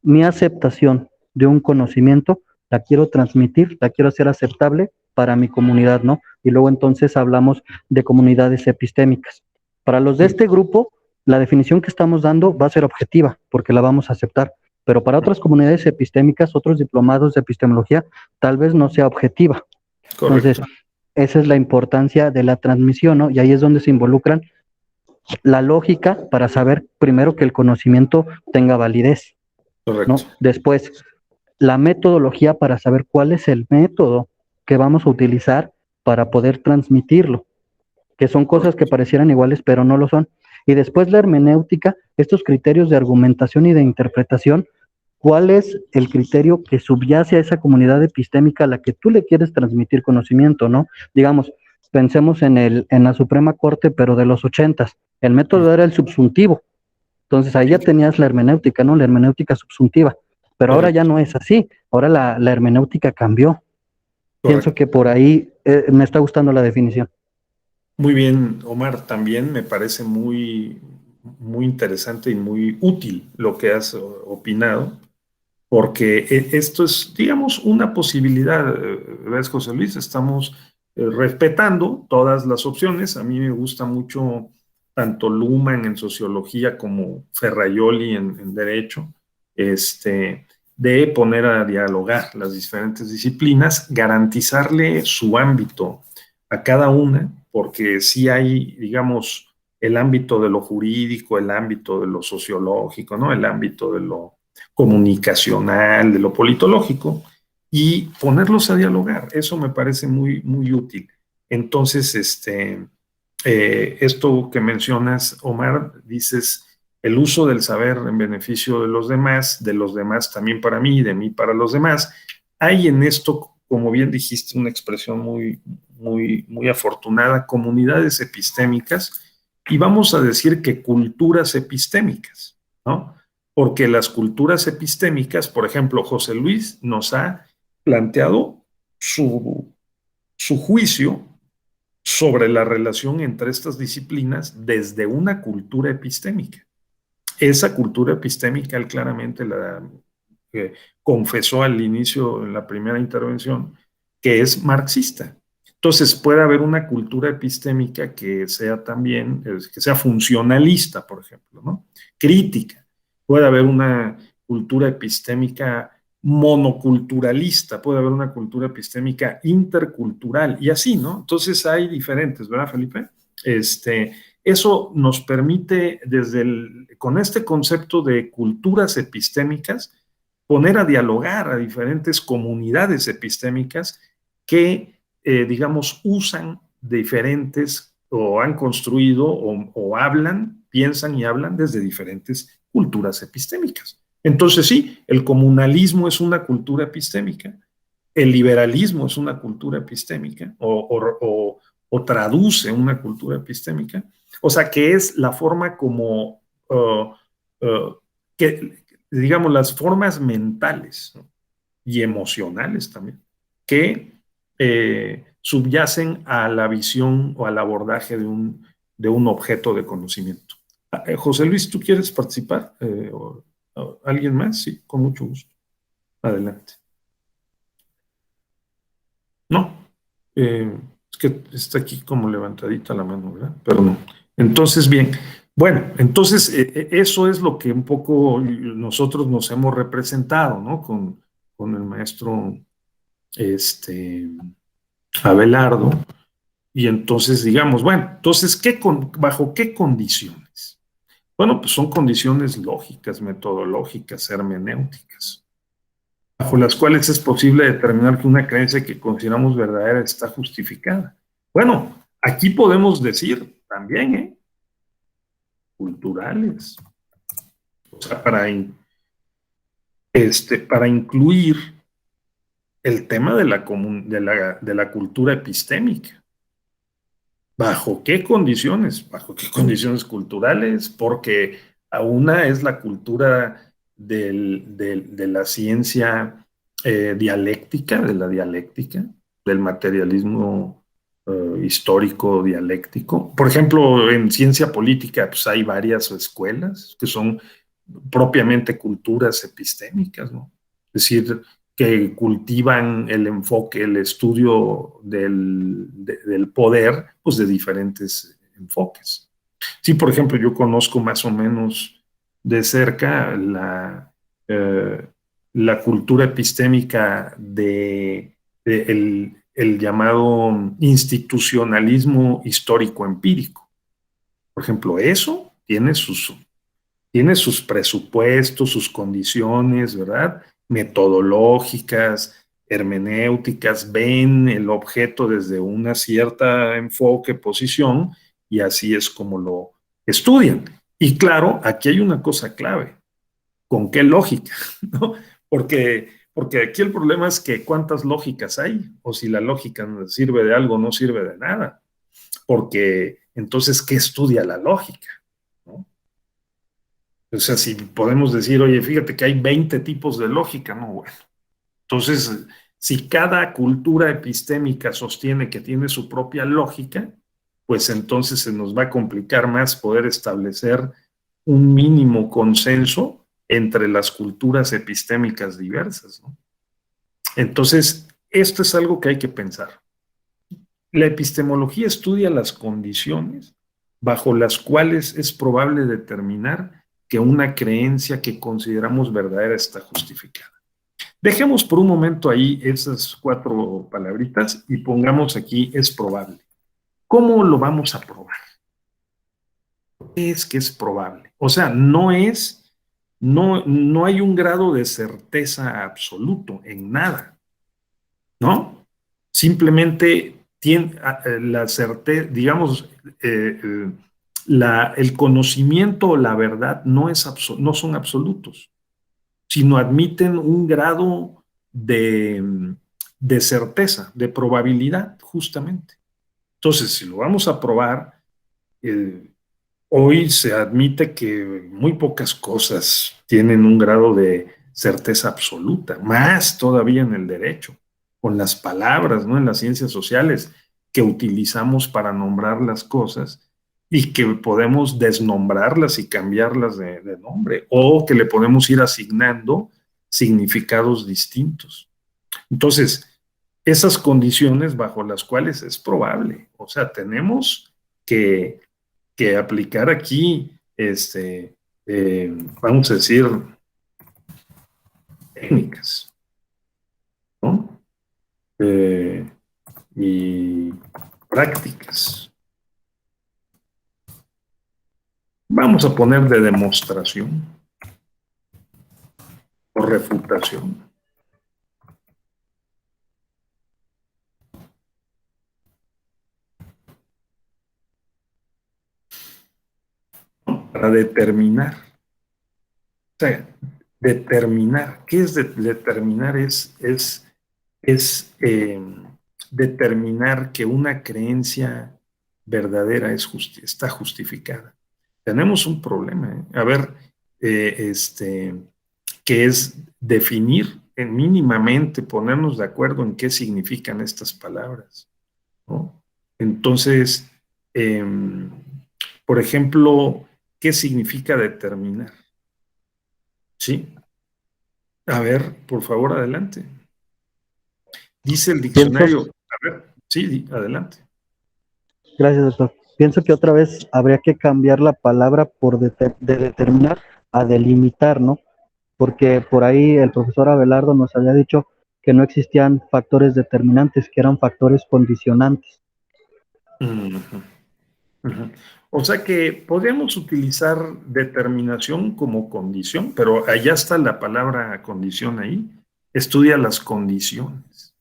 Mi aceptación de un conocimiento la quiero transmitir, la quiero hacer aceptable para mi comunidad, ¿no? Y luego entonces hablamos de comunidades epistémicas. Para los de este grupo, la definición que estamos dando va a ser objetiva, porque la vamos a aceptar. Pero para otras comunidades epistémicas, otros diplomados de epistemología, tal vez no sea objetiva. Correcto. Entonces, esa es la importancia de la transmisión, ¿no? Y ahí es donde se involucran la lógica para saber primero que el conocimiento tenga validez. Correcto. ¿No? Después, la metodología para saber cuál es el método que vamos a utilizar para poder transmitirlo, que son cosas que parecieran iguales, pero no lo son. Y después la hermenéutica, estos criterios de argumentación y de interpretación, ¿cuál es el criterio que subyace a esa comunidad epistémica a la que tú le quieres transmitir conocimiento, ¿no? Digamos, pensemos en la Suprema Corte, pero de los 80s. El método era el subsuntivo. Entonces ahí ya tenías la hermenéutica, ¿no? La hermenéutica subsuntiva. Pero ahora ya no es así. Ahora la hermenéutica cambió. Pienso que por ahí me está gustando la definición. Muy bien, Omar, también me parece muy, muy interesante y muy útil lo que has opinado, porque esto es, digamos, una posibilidad. ¿Ves, José Luis? Estamos respetando todas las opciones. A mí me gusta mucho tanto Luhmann en sociología como Ferraioli en derecho, de poner a dialogar las diferentes disciplinas, garantizarle su ámbito a cada una, porque sí hay, digamos, el ámbito de lo jurídico, el ámbito de lo sociológico, ¿no? El ámbito de lo comunicacional, de lo politológico, y ponerlos a dialogar. Eso me parece muy, muy útil. Entonces, esto que mencionas, Omar, dices, el uso del saber en beneficio de los demás también para mí, de mí para los demás. Hay en esto, como bien dijiste, una expresión muy, muy, muy afortunada, comunidades epistémicas, y vamos a decir que culturas epistémicas, ¿no? Porque las culturas epistémicas, por ejemplo, José Luis nos ha planteado su juicio sobre la relación entre estas disciplinas desde una cultura epistémica. Esa cultura epistémica él claramente la confesó al inicio, en la primera intervención, que es marxista. Entonces puede haber una cultura epistémica que sea también, que sea funcionalista, por ejemplo, ¿no? Crítica. Puede haber una cultura epistémica monoculturalista, puede haber una cultura epistémica intercultural y así, ¿no? Entonces hay diferentes, ¿verdad, Felipe? Eso nos permite, con este concepto de culturas epistémicas, poner a dialogar a diferentes comunidades epistémicas que, digamos, usan diferentes o han construido o hablan, piensan y hablan desde diferentes culturas epistémicas. Entonces sí, el comunalismo es una cultura epistémica, el liberalismo es una cultura epistémica o traduce una cultura epistémica, o sea que es la forma como, digamos, las formas mentales, ¿no? Y emocionales también, que subyacen a la visión o al abordaje de un objeto de conocimiento. José Luis, ¿tú quieres participar? ¿Alguien más? Sí, con mucho gusto. Adelante. No, es que está aquí como levantadita la mano, ¿verdad? Pero no. Entonces, bien. Bueno, entonces eso es lo que un poco nosotros nos hemos representado, ¿no? Con el maestro Abelardo. Y entonces, digamos, bueno, entonces, ¿bajo qué condiciones? Bueno, pues son condiciones lógicas, metodológicas, hermenéuticas, bajo las cuales es posible determinar que una creencia que consideramos verdadera está justificada. Bueno, aquí podemos decir también, culturales, o sea, para incluir el tema de la cultura epistémica. ¿Bajo qué condiciones? ¿Bajo qué condiciones culturales? Porque una es la cultura de la ciencia dialéctica, de la dialéctica, del materialismo histórico dialéctico. Por ejemplo, en ciencia política pues hay varias escuelas que son propiamente culturas epistémicas, ¿no? Es decir, que cultivan el enfoque, el estudio del poder, pues de diferentes enfoques. Sí, por ejemplo, yo conozco más o menos de cerca la cultura epistémica el llamado institucionalismo histórico empírico. Por ejemplo, eso tiene sus presupuestos, sus condiciones, ¿verdad? Metodológicas, hermenéuticas, ven el objeto desde una cierta enfoque, posición, y así es como lo estudian. Y claro, aquí hay una cosa clave. ¿Con qué lógica? ¿No? Porque aquí el problema es que cuántas lógicas hay, o si la lógica sirve de algo o no sirve de nada. Porque entonces, ¿qué estudia la lógica? ¿No? O sea, si podemos decir, oye, fíjate que hay 20 tipos de lógica, no, bueno. Entonces, si cada cultura epistémica sostiene que tiene su propia lógica, pues entonces se nos va a complicar más poder establecer un mínimo consenso entre las culturas epistémicas diversas, ¿no? Entonces, esto es algo que hay que pensar. La epistemología estudia las condiciones bajo las cuales es probable determinar que una creencia que consideramos verdadera está justificada. Dejemos por un momento ahí esas 4 palabritas y pongamos aquí es probable. ¿Cómo lo vamos a probar? ¿Qué es que es probable? O sea, no hay un grado de certeza absoluto en nada, ¿no? Simplemente tiene la certeza, digamos, el conocimiento o la verdad no son absolutos, sino admiten un grado de certeza, de probabilidad, justamente. Entonces, si lo vamos a probar, hoy se admite que muy pocas cosas tienen un grado de certeza absoluta, más todavía en el derecho, con las palabras, ¿no? En las ciencias sociales que utilizamos para nombrar las cosas y que podemos desnombrarlas y cambiarlas de nombre, o que le podemos ir asignando significados distintos. Entonces, esas condiciones bajo las cuales es probable, o sea, tenemos que aplicar aquí, vamos a decir, técnicas, ¿no? Y prácticas. Vamos a poner de demostración o refutación. Para determinar. O sea, determinar. ¿Qué es determinar? Es determinar que una creencia verdadera está justificada. Tenemos un problema, ¿eh? A ver, que es definir mínimamente, ponernos de acuerdo en qué significan estas palabras, ¿no? Entonces, por ejemplo, ¿qué significa determinar? ¿Sí? A ver, por favor, adelante. Dice el diccionario. A ver, sí, adelante. Gracias, doctor. Pienso que otra vez habría que cambiar la palabra de determinar a delimitar, ¿no? Porque por ahí el profesor Abelardo nos había dicho que no existían factores determinantes, que eran factores condicionantes. O sea que podríamos utilizar determinación como condición, pero allá está la palabra condición ahí. Estudia las condiciones.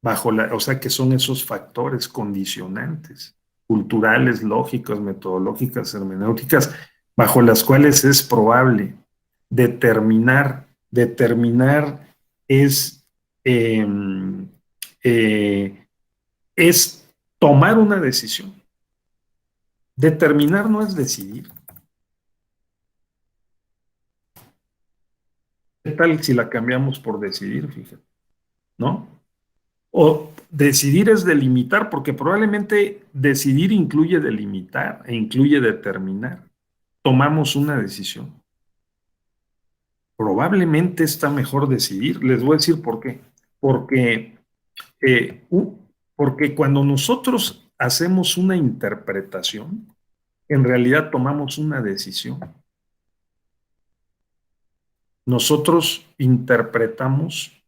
O sea que son esos factores condicionantes, culturales, lógicos, metodológicas, hermenéuticas, bajo las cuales es probable determinar. Determinar es tomar una decisión. Determinar no es decidir. ¿Qué tal si la cambiamos por decidir? Fíjate, ¿no? O decidir es delimitar, porque probablemente decidir incluye delimitar e incluye determinar. Tomamos una decisión. Probablemente está mejor decidir. Les voy a decir por qué. Porque cuando nosotros hacemos una interpretación, en realidad tomamos una decisión. Nosotros interpretamos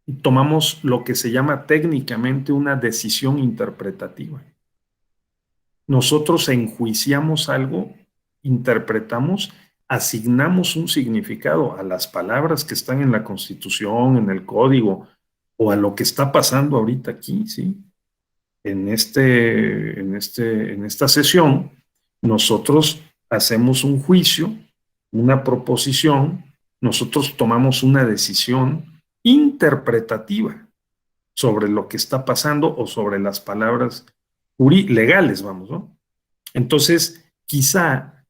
y tomamos lo que se llama técnicamente una decisión interpretativa. Nosotros enjuiciamos algo, interpretamos, asignamos un significado a las palabras que están en la Constitución, en el Código, o a lo que está pasando ahorita aquí, ¿sí? En esta sesión, nosotros hacemos un juicio, una proposición, nosotros tomamos una decisión interpretativa sobre lo que está pasando o sobre las palabras legales, vamos, ¿no? Entonces, quizá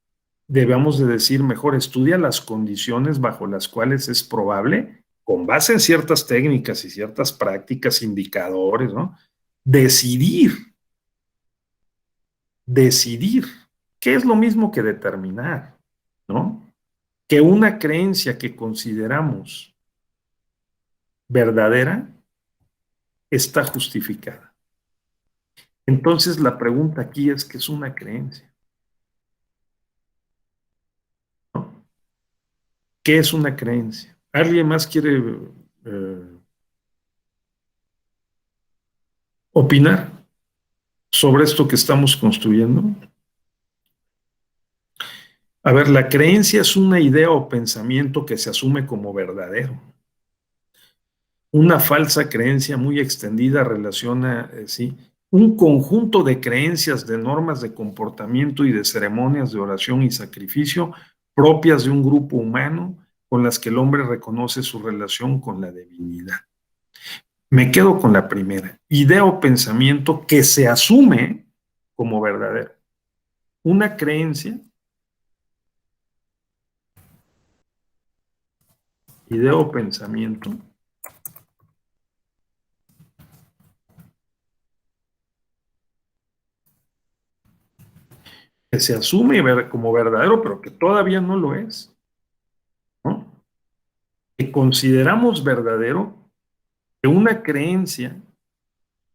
debamos de decir mejor, estudia las condiciones bajo las cuales es probable, con base en ciertas técnicas y ciertas prácticas, indicadores, ¿no? Decidir, que es lo mismo que determinar, ¿no? Que una creencia que consideramos verdadera está justificada. Entonces la pregunta aquí es, ¿qué es una creencia? ¿No? ¿Qué es una creencia? ¿Alguien más quiere opinar sobre esto que estamos construyendo? A ver, la creencia es una idea o pensamiento que se asume como verdadero. Una falsa creencia muy extendida relaciona, sí, un conjunto de creencias, de normas de comportamiento y de ceremonias de oración y sacrificio propias de un grupo humano con las que el hombre reconoce su relación con la divinidad. Me quedo con la primera, idea o pensamiento que se asume como verdadero. Una creencia, idea o pensamiento que se asume como verdadero, pero que todavía no lo es, ¿no? Que consideramos verdadero, que una creencia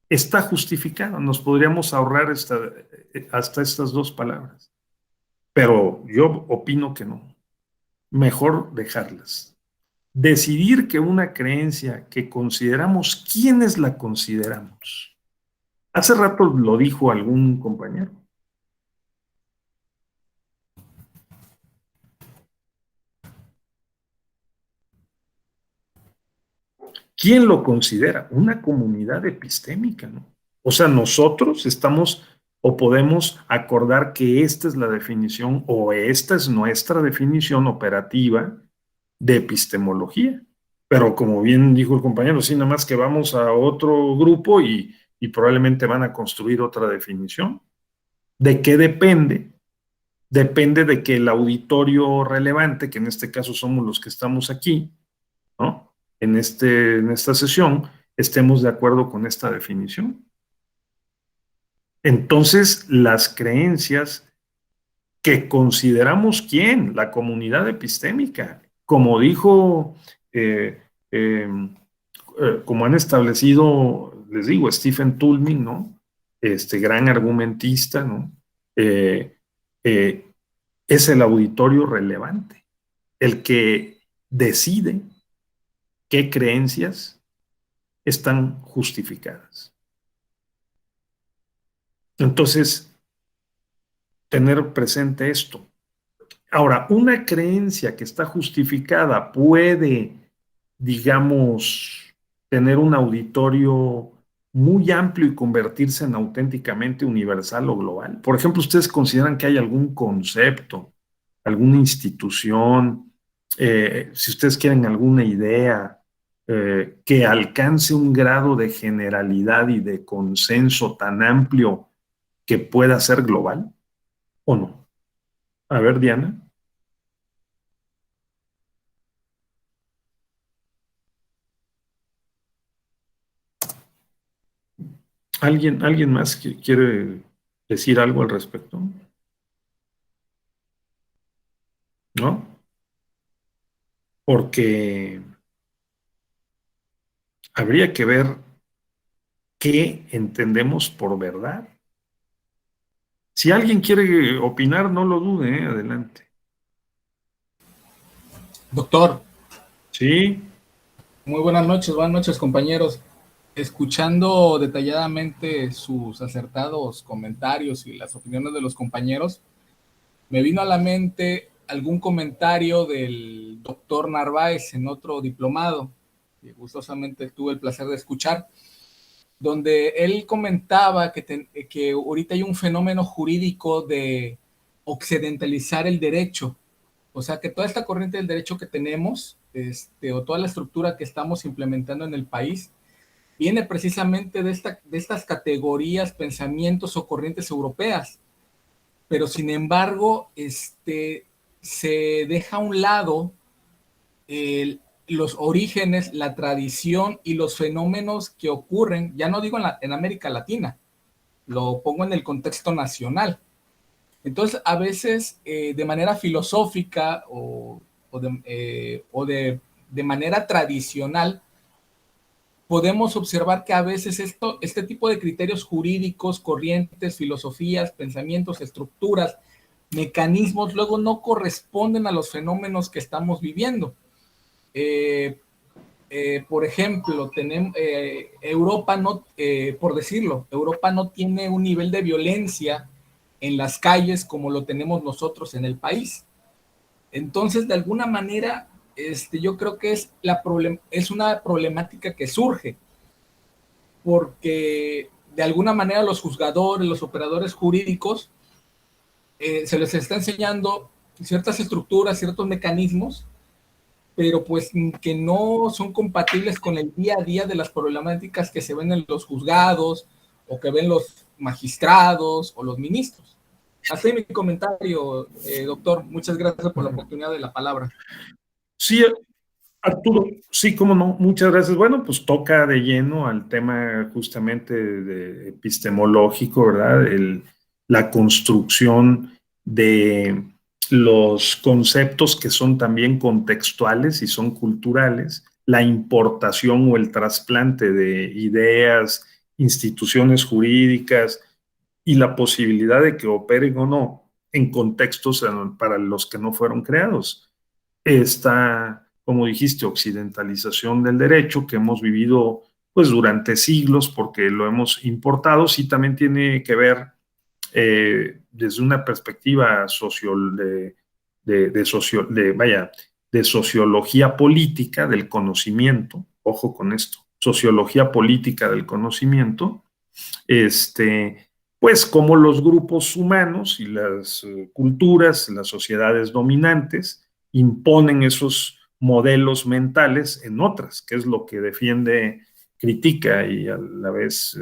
está justificada. Nos podríamos ahorrar hasta estas dos palabras. Pero yo opino que no. Mejor dejarlas. Decidir que una creencia que consideramos, ¿quiénes la consideramos? Hace rato lo dijo algún compañero. ¿Quién lo considera? Una comunidad epistémica, ¿no? O sea, nosotros estamos o podemos acordar que esta es la definición o esta es nuestra definición operativa de epistemología. Pero como bien dijo el compañero, sí, nada más que vamos a otro grupo y probablemente van a construir otra definición. ¿De qué depende? Depende de que el auditorio relevante, que en este caso somos los que estamos aquí, ¿no? En esta sesión, estemos de acuerdo con esta definición. Entonces, las creencias que consideramos, ¿quién? La comunidad epistémica. Como dijo, como han establecido, les digo, Stephen Toulmin, ¿no? Este gran argumentista, ¿no? Es el auditorio relevante, el que decide qué creencias están justificadas. Entonces, tener presente esto. Ahora, una creencia que está justificada puede, digamos, tener un auditorio muy amplio y convertirse en auténticamente universal o global. Por ejemplo, ¿ustedes consideran que hay algún concepto, alguna institución, si ustedes quieren alguna idea, que alcance un grado de generalidad y de consenso tan amplio que pueda ser global o no? A ver, Diana. ¿Alguien más que quiere decir algo al respecto? ¿No? Porque habría que ver qué entendemos por verdad. Si alguien quiere opinar, no lo dude, adelante. Doctor. Sí. Muy buenas noches, compañeros. Escuchando detalladamente sus acertados comentarios y las opiniones de los compañeros, me vino a la mente algún comentario del doctor Narváez en otro diplomado, que gustosamente tuve el placer de escuchar, donde él comentaba que ahorita hay un fenómeno jurídico de occidentalizar el derecho. O sea, que toda esta corriente del derecho que tenemos, o toda la estructura que estamos implementando en el país, viene precisamente de estas categorías, pensamientos o corrientes europeas. pero sin embargo, se deja a un lado los orígenes, la tradición y los fenómenos que ocurren, ya no digo en América Latina, lo pongo en el contexto nacional. Entonces, a veces, de manera filosófica o de manera tradicional, podemos observar que a veces este tipo de criterios jurídicos, corrientes, filosofías, pensamientos, estructuras, mecanismos, luego no corresponden a los fenómenos que estamos viviendo. Por ejemplo, Europa no, por decirlo, Europa no tiene un nivel de violencia en las calles como lo tenemos nosotros en el país. Entonces, de alguna manera, yo creo que es una problemática que surge, porque de alguna manera los juzgadores, los operadores jurídicos, se les está enseñando ciertas estructuras, ciertos mecanismos, pero pues que no son compatibles con el día a día de las problemáticas que se ven en los juzgados o que ven los magistrados o los ministros. Así mi comentario, doctor. Muchas gracias por la oportunidad de la palabra. Sí, Arturo, sí, cómo no, muchas gracias. Bueno, pues toca de lleno al tema justamente de epistemológico, ¿verdad? La construcción de los conceptos que son también contextuales y son culturales, la importación o el trasplante de ideas, instituciones jurídicas y la posibilidad de que operen o no en contextos para los que no fueron creados. Esta, como dijiste, occidentalización del derecho que hemos vivido pues durante siglos porque lo hemos importado, sí también tiene que ver desde una perspectiva de sociología política del conocimiento, ojo con esto, sociología política del conocimiento, pues como los grupos humanos y las culturas, las sociedades dominantes, imponen esos modelos mentales en otras, que es lo que defiende, critica y a la vez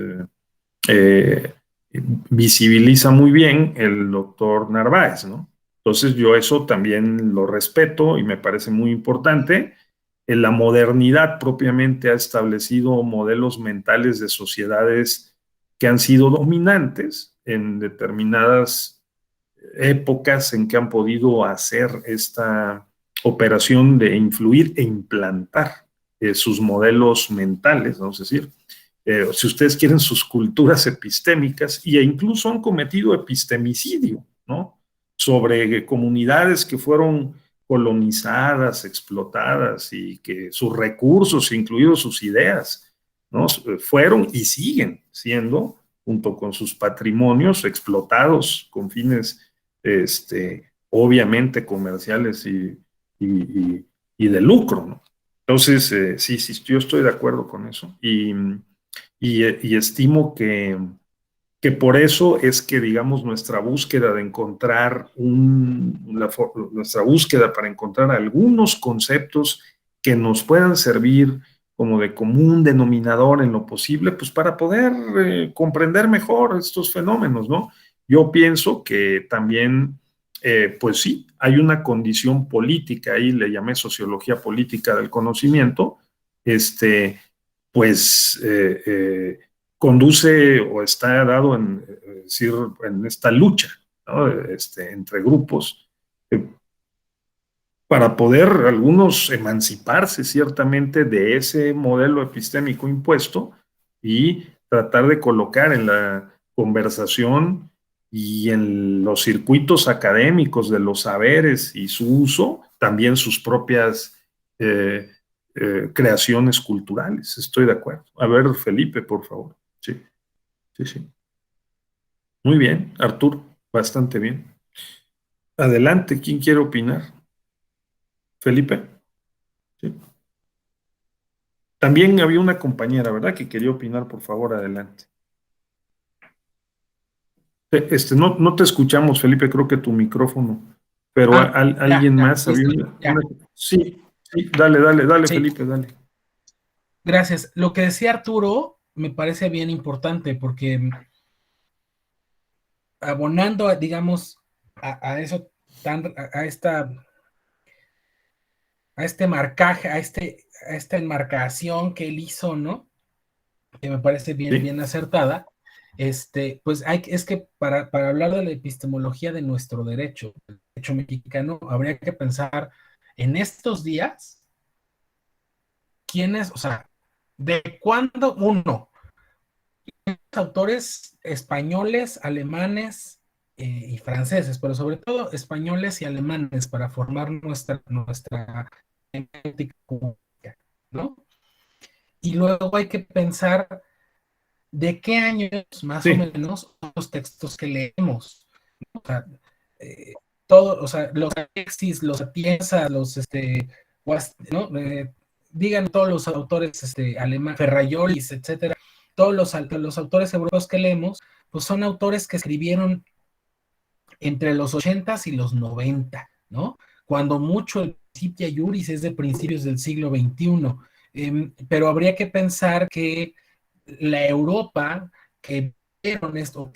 visibiliza muy bien el doctor Narváez, ¿no? Entonces yo eso también lo respeto y me parece muy importante. En la modernidad propiamente ha establecido modelos mentales de sociedades que han sido dominantes en determinadas épocas en que han podido hacer esta operación de influir e implantar sus modelos mentales, vamos a decir, si ustedes quieren, sus culturas epistémicas, e incluso han cometido epistemicidio, ¿no? Sobre comunidades que fueron colonizadas, explotadas y que sus recursos, incluidos sus ideas, ¿no? Fueron y siguen siendo, junto con sus patrimonios, explotados con fines obviamente comerciales y de lucro, ¿no? Entonces, sí, yo estoy de acuerdo con eso y estimo que por eso es que, digamos, nuestra búsqueda de encontrar nuestra búsqueda para encontrar algunos conceptos que nos puedan servir como de común denominador en lo posible, pues para poder comprender mejor estos fenómenos, ¿no? Yo pienso que también, pues sí, hay una condición política, ahí le llamé sociología política del conocimiento, pues conduce o está dado en esta lucha, ¿no? Entre grupos, para poder algunos emanciparse ciertamente de ese modelo epistémico impuesto y tratar de colocar en la conversación y en los circuitos académicos de los saberes y su uso, también sus propias creaciones culturales. Estoy de acuerdo. A ver, Felipe, por favor. Sí. Muy bien, Arturo, bastante bien. Adelante, ¿quién quiere opinar? Felipe. Sí. También había una compañera, ¿verdad?, que quería opinar, por favor, adelante. No te escuchamos, Felipe, creo que tu micrófono, pero alguien más había Sí, dale, sí. Felipe, dale. Gracias. Lo que decía Arturo me parece bien importante porque abonando, digamos, a eso a este marcaje, a esta enmarcación que él hizo, ¿no? Que me parece bien acertada. Pues es que para hablar de la epistemología de nuestro derecho, el derecho mexicano, habría que pensar en estos días, quiénes, o sea, de cuándo autores españoles, alemanes y franceses, pero sobre todo españoles y alemanes para formar nuestra ética pública, ¿no? Y luego hay que pensar de qué años más o menos son los textos que leemos. O sea, todo, o sea, los Alexis, los Atienza, los ¿no? Digan todos los autores alemanes, Ferraiolis, etcétera, todos los autores europeos que leemos, pues son autores que escribieron entre los 80s y los 90, ¿no? Cuando mucho el Principia Juris es de principios del siglo XXI. Pero habría que pensar que la Europa que vieron esto,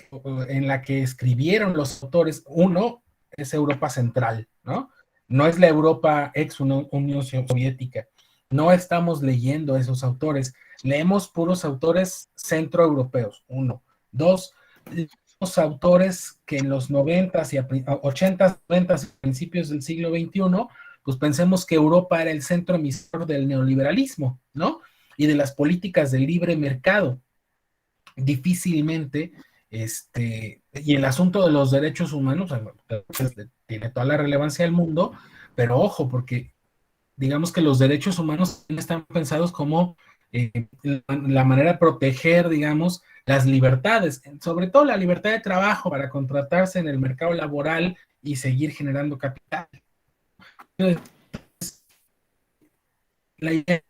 en la que escribieron los autores, uno es Europa Central, ¿no? No es la Europa ex Unión Soviética. No estamos leyendo esos autores. Leemos puros autores centroeuropeos, uno. Dos, los autores que en los 90s y 80s, 90s, principios del siglo XXI, pues pensemos que Europa era el centro emisor del neoliberalismo, ¿no? Y de las políticas de libre mercado. Difícilmente, y el asunto de los derechos humanos tiene toda la relevancia del mundo, pero ojo, porque digamos que los derechos humanos están pensados como la manera de proteger, digamos, las libertades, sobre todo la libertad de trabajo para contratarse en el mercado laboral y seguir generando capital. Entonces, la idea,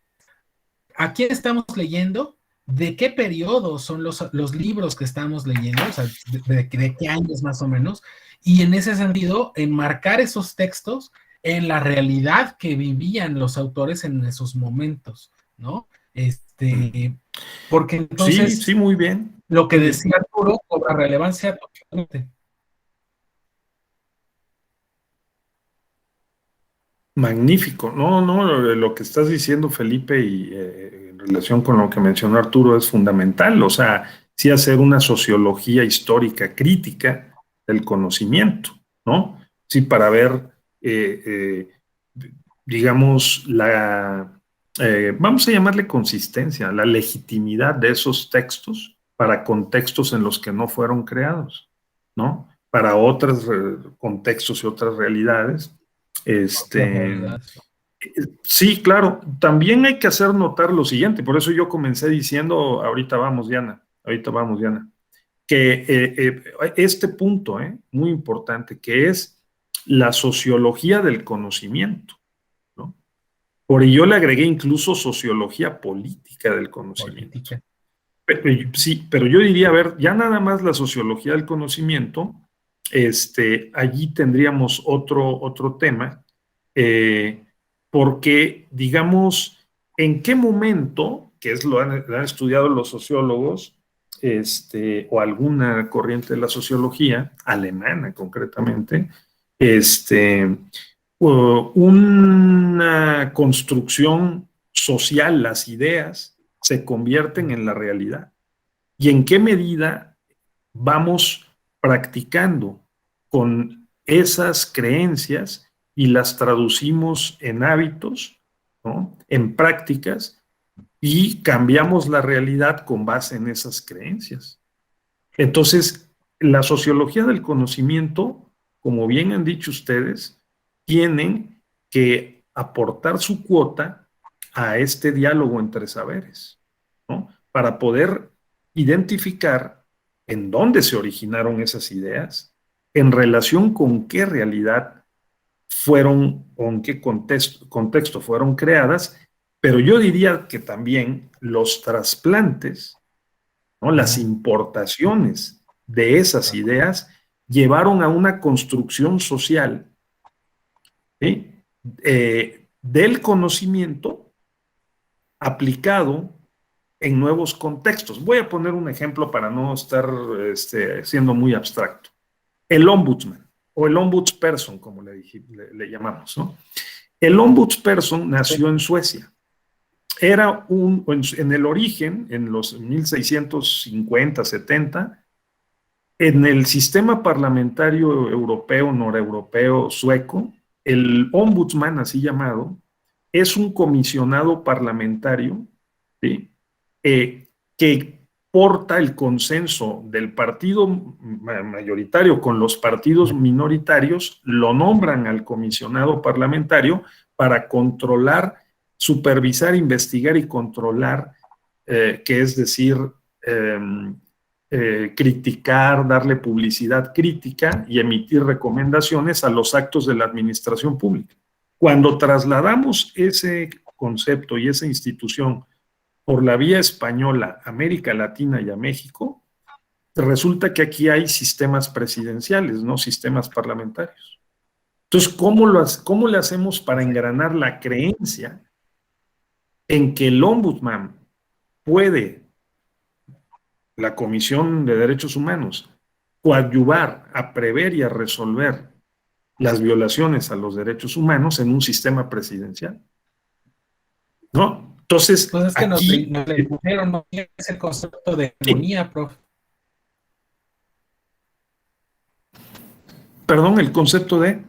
¿a quién estamos leyendo? ¿De qué periodo son los libros que estamos leyendo? O sea, de qué años más o menos. Y en ese sentido, enmarcar esos textos en la realidad que vivían los autores en esos momentos, ¿no? Porque entonces... Sí, muy bien. Lo que decía Arturo cobra relevancia totalmente. Magnífico. No, lo que estás diciendo, Felipe, y en relación con lo que mencionó Arturo, es fundamental. O sea, sí hacer una sociología histórica crítica del conocimiento, ¿no? Sí, para ver, digamos, vamos a llamarle consistencia, la legitimidad de esos textos para contextos en los que no fueron creados, ¿no? Para otros contextos y otras realidades. Sí, claro. También hay que hacer notar lo siguiente, por eso yo comencé diciendo, ahorita vamos, Diana, que este punto, muy importante, que es la sociología del conocimiento, ¿no? Por ello le agregué incluso sociología política del conocimiento. Sí, pero yo diría, a ver, ya nada más la sociología del conocimiento, allí tendríamos otro tema, porque, digamos, ¿en qué momento, que es lo han estudiado los sociólogos, o alguna corriente de la sociología, alemana concretamente, una construcción social, las ideas, se convierten en la realidad? ¿Y en qué medida vamos practicando con esas creencias y las traducimos en hábitos, ¿no? En prácticas, y cambiamos la realidad con base en esas creencias? Entonces, la sociología del conocimiento, como bien han dicho ustedes, tienen que aportar su cuota a este diálogo entre saberes, ¿no? Para poder identificar en dónde se originaron esas ideas, en relación con qué realidad fueron, con qué contexto fueron creadas, pero yo diría que también los trasplantes, ¿no? Las importaciones de esas ideas llevaron a una construcción social, ¿sí? Del conocimiento aplicado en nuevos contextos. Voy a poner un ejemplo para no estar siendo muy abstracto. El ombudsman, o el ombudsperson, como le llamamos, ¿no? El ombudsperson nació en Suecia. Era en el origen, en los 1650, 70, en el sistema parlamentario europeo, noreuropeo, sueco, el ombudsman, así llamado, es un comisionado parlamentario, ¿sí? Que porta el consenso del partido mayoritario con los partidos minoritarios, lo nombran al comisionado parlamentario para controlar, supervisar, investigar y controlar, que es decir, criticar, darle publicidad crítica y emitir recomendaciones a los actos de la administración pública. Cuando trasladamos ese concepto y esa institución por la vía española a América Latina y a México, resulta que aquí hay sistemas presidenciales, no sistemas parlamentarios. Entonces, ¿cómo le hacemos para engranar la creencia en que el ombudsman puede, la Comisión de Derechos Humanos, coadyuvar a prever y a resolver las violaciones a los derechos humanos en un sistema presidencial? ¿No? Entonces, es que aquí, nos le pusieron, ¿no? Es el concepto de hegemonía, profe. Perdón, el concepto de...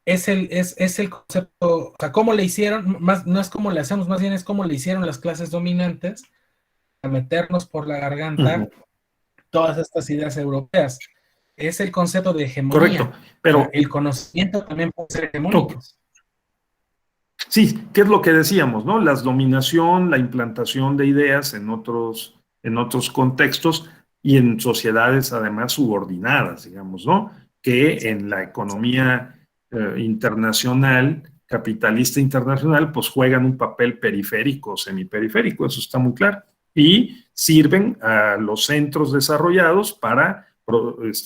Es el concepto, o sea, cómo le hicieron, no es cómo le hacemos, más bien es cómo le hicieron las clases dominantes a meternos por la garganta todas estas ideas europeas. Es el concepto de hegemonía. Correcto, pero... el conocimiento también puede ser hegemónico. Sí, ¿qué es lo que decíamos, no? La dominación, la implantación de ideas en otros contextos y en sociedades además subordinadas, digamos, ¿no? Que en la economía internacional, capitalista internacional, pues juegan un papel periférico, semiperiférico, eso está muy claro. Y sirven a los centros desarrollados para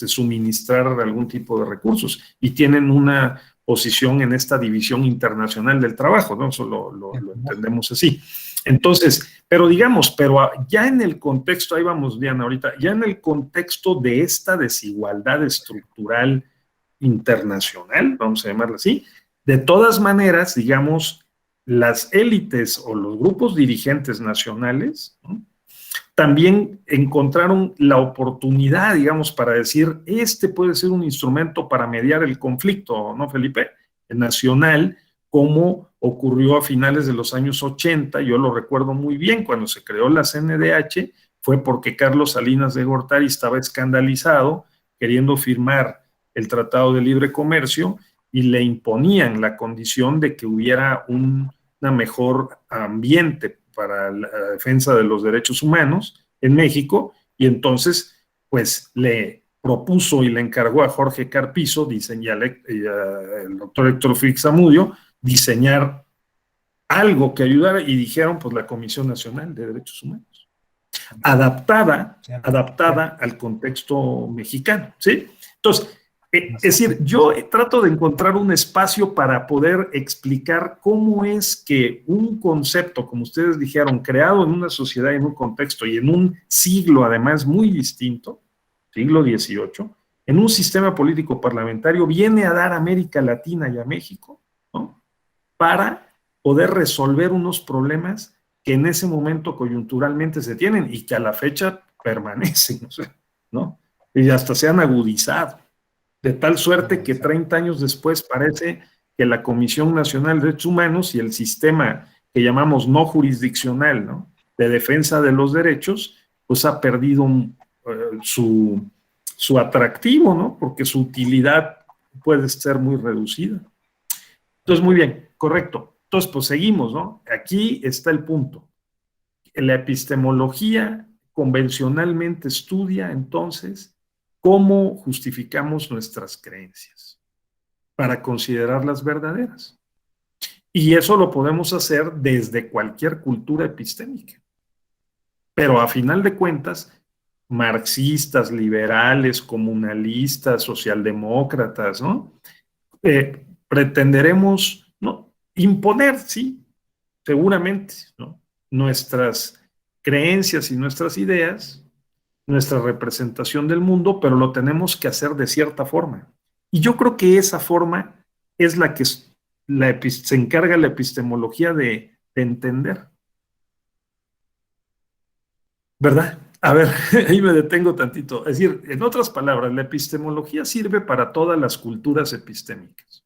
suministrar algún tipo de recursos y tienen una posición en esta división internacional del trabajo, ¿no? Eso lo entendemos así. Entonces, pero ya en el contexto, ahí vamos, Diana, ahorita, ya en el contexto de esta desigualdad estructural internacional, vamos a llamarla así, de todas maneras, digamos, las élites o los grupos dirigentes nacionales, ¿no?, también encontraron la oportunidad, digamos, para decir, puede ser un instrumento para mediar el conflicto, ¿no, Felipe? Nacional, como ocurrió a finales de los años 80, yo lo recuerdo muy bien, cuando se creó la CNDH, fue porque Carlos Salinas de Gortari estaba escandalizado, queriendo firmar el Tratado de Libre Comercio, y le imponían la condición de que hubiera una mejor ambiente para la defensa de los derechos humanos en México, y entonces pues le propuso y le encargó a Jorge Carpizo y al doctor Héctor Félix Zamudio diseñar algo que ayudara, y dijeron pues la Comisión Nacional de Derechos Humanos, adaptada al contexto mexicano, ¿sí? Entonces, es decir, yo trato de encontrar un espacio para poder explicar cómo es que un concepto, como ustedes dijeron, creado en una sociedad, en un contexto y en un siglo además muy distinto, siglo XVIII, en un sistema político parlamentario, viene a dar a América Latina y a México, ¿no?, para poder resolver unos problemas que en ese momento coyunturalmente se tienen y que a la fecha permanecen, ¿no? Y hasta se han agudizado. De tal suerte que 30 años después parece que la Comisión Nacional de Derechos Humanos y el sistema que llamamos no jurisdiccional, ¿no?, de defensa de los derechos, pues ha perdido su atractivo, ¿no?, porque su utilidad puede ser muy reducida. Entonces, muy bien, correcto. Entonces, pues seguimos, ¿no? Aquí está el punto. La epistemología convencionalmente estudia, entonces, cómo justificamos nuestras creencias para considerarlas verdaderas. Y eso lo podemos hacer desde cualquier cultura epistémica. Pero a final de cuentas, marxistas, liberales, comunalistas, socialdemócratas, ¿no?, pretenderemos, ¿no?, imponer, sí, seguramente, ¿no?, nuestras creencias y nuestras ideas nuestra representación del mundo, pero lo tenemos que hacer de cierta forma. Y yo creo que esa forma es la que se encarga la epistemología de entender. ¿Verdad? A ver, ahí me detengo tantito. Es decir, en otras palabras, la epistemología sirve para todas las culturas epistémicas.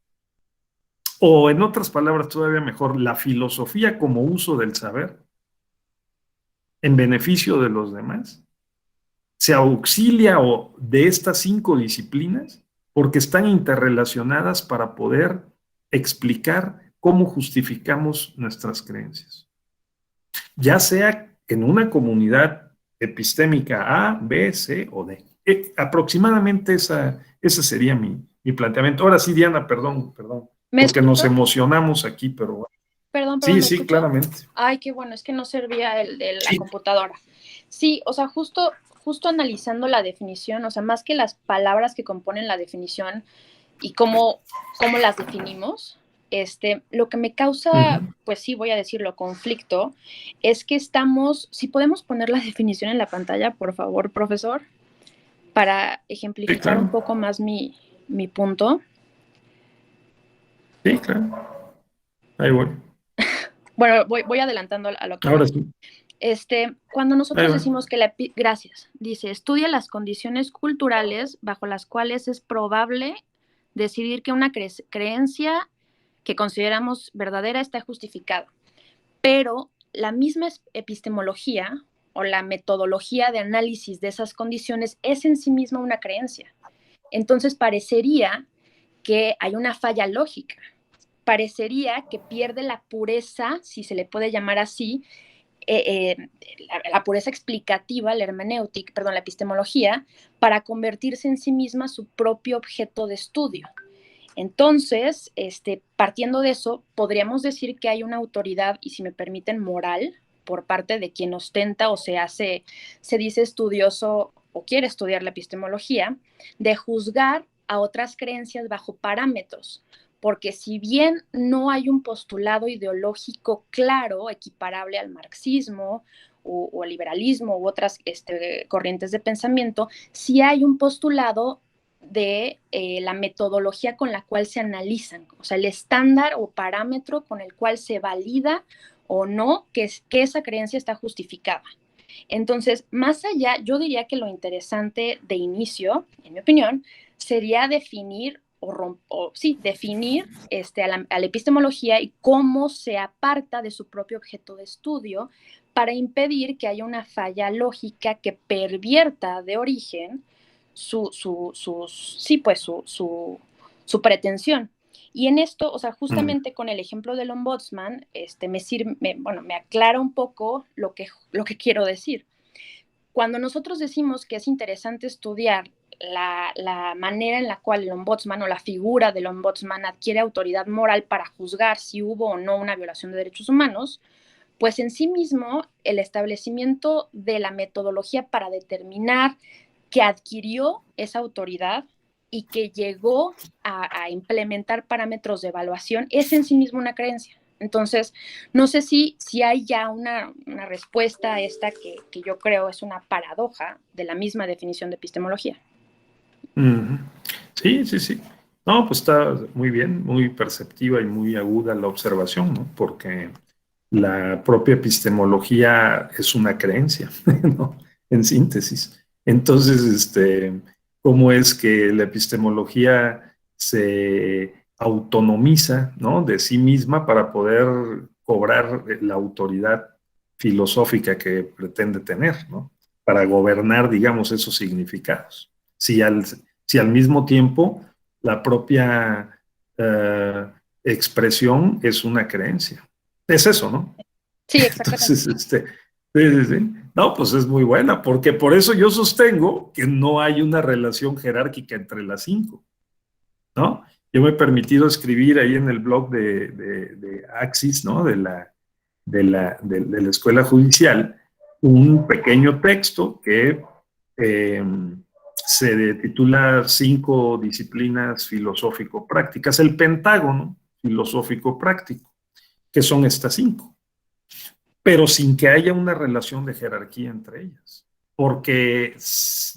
O en otras palabras, todavía mejor, la filosofía como uso del saber en beneficio de los demás se auxilia de estas 5 disciplinas porque están interrelacionadas para poder explicar cómo justificamos nuestras creencias. Ya sea en una comunidad epistémica A, B, C o D. Aproximadamente ese sería mi planteamiento. Ahora sí, Diana, perdón, porque nos emocionamos aquí, pero... Perdón, sí, claramente. Ay, qué bueno, es que no servía el de la computadora. Sí, o sea, justo analizando la definición, o sea, más que las palabras que componen la definición y cómo las definimos, lo que me causa, pues sí, voy a decirlo, conflicto, es que si podemos poner la definición en la pantalla, por favor, profesor, para ejemplificar claro. un poco más mi punto. Sí, claro. Ahí voy. Bueno, voy adelantando a lo que... Ahora sí. Cuando nosotros decimos que gracias, dice, estudia las condiciones culturales bajo las cuales es probable decidir que una creencia que consideramos verdadera está justificada. Pero la misma epistemología o la metodología de análisis de esas condiciones es en sí misma una creencia. Entonces parecería que hay una falla lógica. Parecería que pierde la pureza, si se le puede llamar así, la pureza explicativa, la epistemología, para convertirse en sí misma su propio objeto de estudio. Entonces, partiendo de eso, podríamos decir que hay una autoridad, y si me permiten, moral, por parte de quien ostenta o se dice estudioso o quiere estudiar la epistemología, de juzgar a otras creencias bajo parámetros. Porque si bien no hay un postulado ideológico claro, equiparable al marxismo o al liberalismo u otras corrientes de pensamiento, sí hay un postulado de la metodología con la cual se analizan, o sea, el estándar o parámetro con el cual se valida o no que esa creencia está justificada. Entonces, más allá, yo diría que lo interesante de inicio, en mi opinión, sería definir a la epistemología y cómo se aparta de su propio objeto de estudio para impedir que haya una falla lógica que pervierta de origen su pretensión. Y en esto, o sea, justamente con el ejemplo del ombudsman, me aclara un poco lo que quiero decir. Cuando nosotros decimos que es interesante estudiar la manera en la cual el ombudsman o la figura del ombudsman adquiere autoridad moral para juzgar si hubo o no una violación de derechos humanos, pues en sí mismo el establecimiento de la metodología para determinar que adquirió esa autoridad y que llegó a implementar parámetros de evaluación es en sí mismo una creencia. Entonces, no sé si hay ya una respuesta a esta que yo creo es una paradoja de la misma definición de epistemología. Sí. No, pues está muy bien, muy perceptiva y muy aguda la observación, ¿no? Porque la propia epistemología es una creencia, ¿no? En síntesis. Entonces, ¿cómo es que la epistemología se autonomiza, ¿no? De sí misma para poder cobrar la autoridad filosófica que pretende tener, ¿no? Para gobernar, digamos, esos significados. Si al mismo tiempo la propia expresión es una creencia. Es eso, ¿no? Sí, exactamente. Entonces, sí. No, pues es muy buena, porque por eso yo sostengo que no hay una relación jerárquica entre las 5, ¿no? Yo me he permitido escribir ahí en el blog de Axis, ¿no? De la Escuela Judicial, un pequeño texto que se titula 5 disciplinas filosófico-prácticas, el pentágono filosófico-práctico, que son estas 5, pero sin que haya una relación de jerarquía entre ellas. porque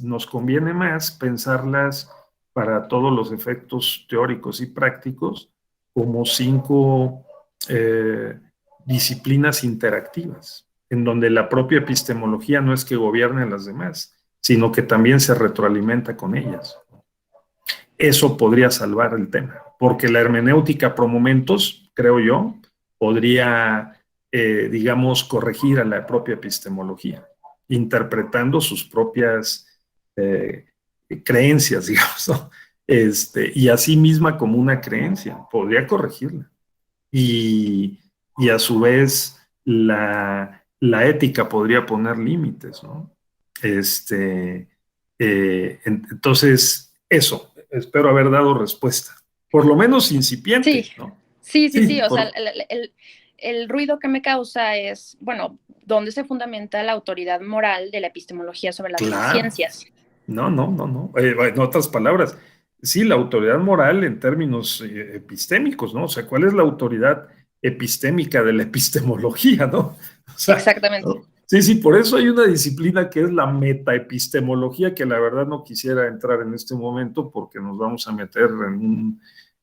nos conviene más pensarlas para todos los efectos teóricos y prácticos como 5 disciplinas interactivas, en donde la propia epistemología no es que gobierne a las demás, sino que también se retroalimenta con ellas. Eso podría salvar el tema, porque la hermenéutica pro momentos, creo yo, podría, digamos, corregir a la propia epistemología, interpretando sus propias creencias, digamos, ¿no? Y así misma como una creencia, podría corregirla. Y a su vez la ética podría poner límites, ¿no? Entonces, eso, espero haber dado respuesta, por lo menos incipiente, sí, ¿no? Sí, o sea, el ruido que me causa es, bueno, ¿dónde se fundamenta la autoridad moral de la epistemología sobre las ciencias? No. En otras palabras, sí, la autoridad moral en términos epistémicos, ¿no? O sea, ¿cuál es la autoridad epistémica de la epistemología, ¿no? O sea, exactamente. ¿no? Sí, por eso hay una disciplina que es la metaepistemología, que la verdad no quisiera entrar en este momento porque nos vamos a meter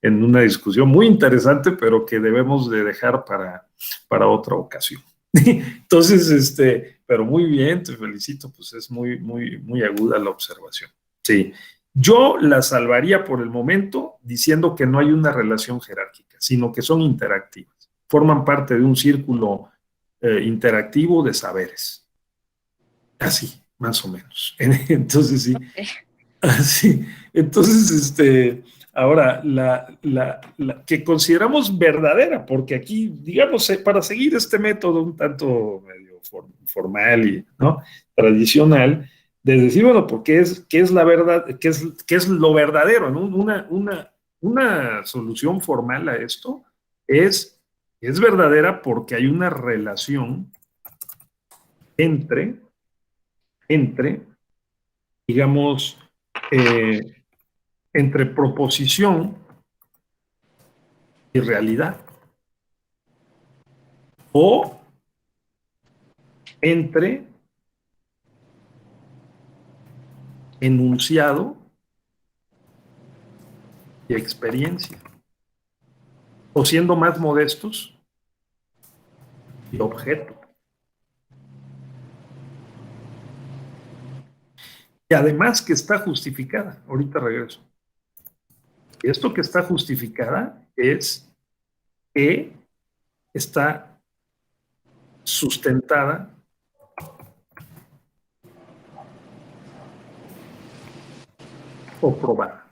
en una discusión muy interesante, pero que debemos de dejar para otra ocasión. Entonces, pero muy bien, te felicito, pues es muy, muy, muy aguda la observación. Sí, yo la salvaría por el momento diciendo que no hay una relación jerárquica, sino que son interactivas, forman parte de un círculo interactivo de saberes. Así, más o menos. Entonces, sí. Okay. Así. Entonces, ahora, la que consideramos verdadera, porque aquí, digamos, para seguir este método un tanto medio formal y, ¿no?, tradicional, de decir, bueno, ¿qué es la verdad? ¿Qué es lo verdadero? ¿No? Una solución formal a esto es verdadera porque hay una relación entre digamos, entre proposición y realidad, o entre enunciado y experiencia, o siendo más modestos, y objeto. Y además que está justificada. Ahorita regreso. Esto que está justificada es que está sustentada o probada.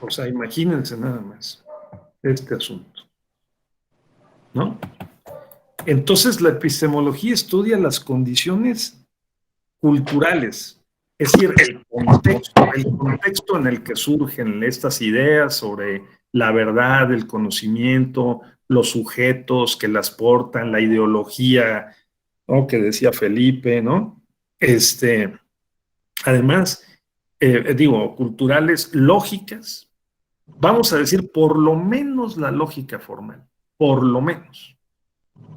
O sea, imagínense nada más este asunto, ¿no? Entonces la epistemología estudia las condiciones culturales, es decir, el contexto en el que surgen estas ideas sobre la verdad, el conocimiento, los sujetos que las portan, la ideología, ¿no?, que decía Felipe, ¿no? Además, culturales, lógicas, vamos a decir por lo menos la lógica formal, por lo menos.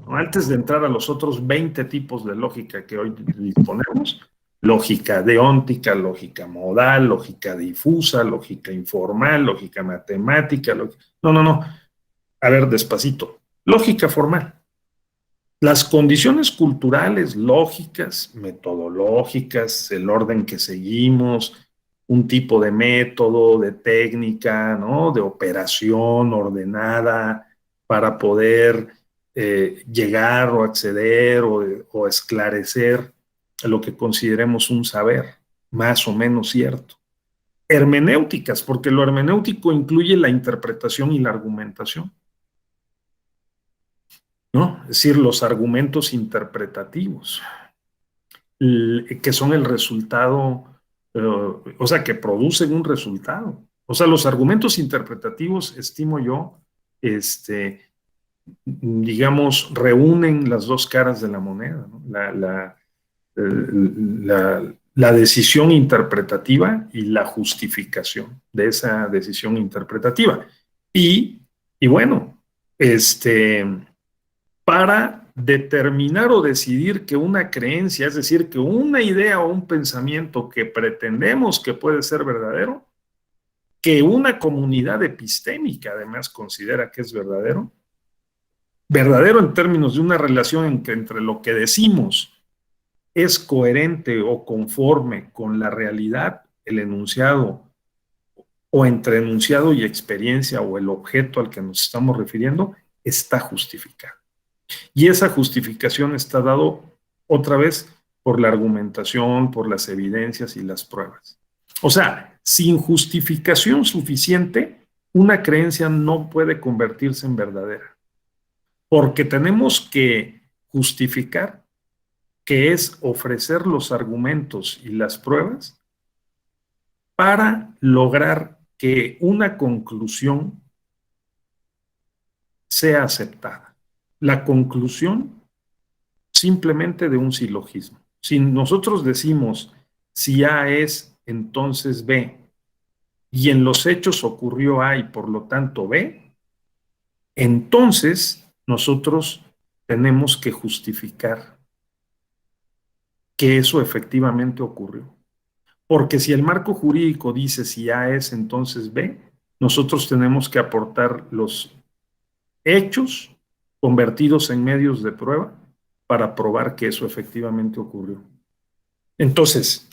Antes de entrar a los otros 20 tipos de lógica que hoy disponemos, lógica deóntica, lógica modal, lógica difusa, lógica informal, lógica matemática, no. A ver, despacito. Lógica formal. Las condiciones culturales, lógicas, metodológicas, el orden que seguimos, un tipo de método, de técnica, ¿no?, de operación ordenada para poder llegar o acceder o esclarecer lo que consideremos un saber más o menos cierto. Hermenéuticas, porque lo hermenéutico incluye la interpretación y la argumentación, ¿no? Es decir, los argumentos interpretativos, que son el resultado, o sea, que producen un resultado. O sea, los argumentos interpretativos, estimo yo, digamos, reúnen las dos caras de la moneda, ¿no? La decisión interpretativa y la justificación de esa decisión interpretativa. Y bueno, para determinar o decidir que una creencia, es decir, que una idea o un pensamiento que pretendemos que puede ser verdadero, que una comunidad epistémica además considera que es verdadero, verdadero en términos de una relación entre lo que decimos es coherente o conforme con la realidad, el enunciado, o entre enunciado y experiencia o el objeto al que nos estamos refiriendo, está justificado. Y esa justificación está dado otra vez por la argumentación, por las evidencias y las pruebas. O sea, sin justificación suficiente, una creencia no puede convertirse en verdadera. Porque tenemos que justificar, que es ofrecer los argumentos y las pruebas para lograr que una conclusión sea aceptada. La conclusión simplemente de un silogismo. Si nosotros decimos si A es, entonces B, y en los hechos ocurrió A y por lo tanto B, entonces nosotros tenemos que justificar que eso efectivamente ocurrió. Porque si el marco jurídico dice si A es, entonces B, nosotros tenemos que aportar los hechos convertidos en medios de prueba para probar que eso efectivamente ocurrió. Entonces,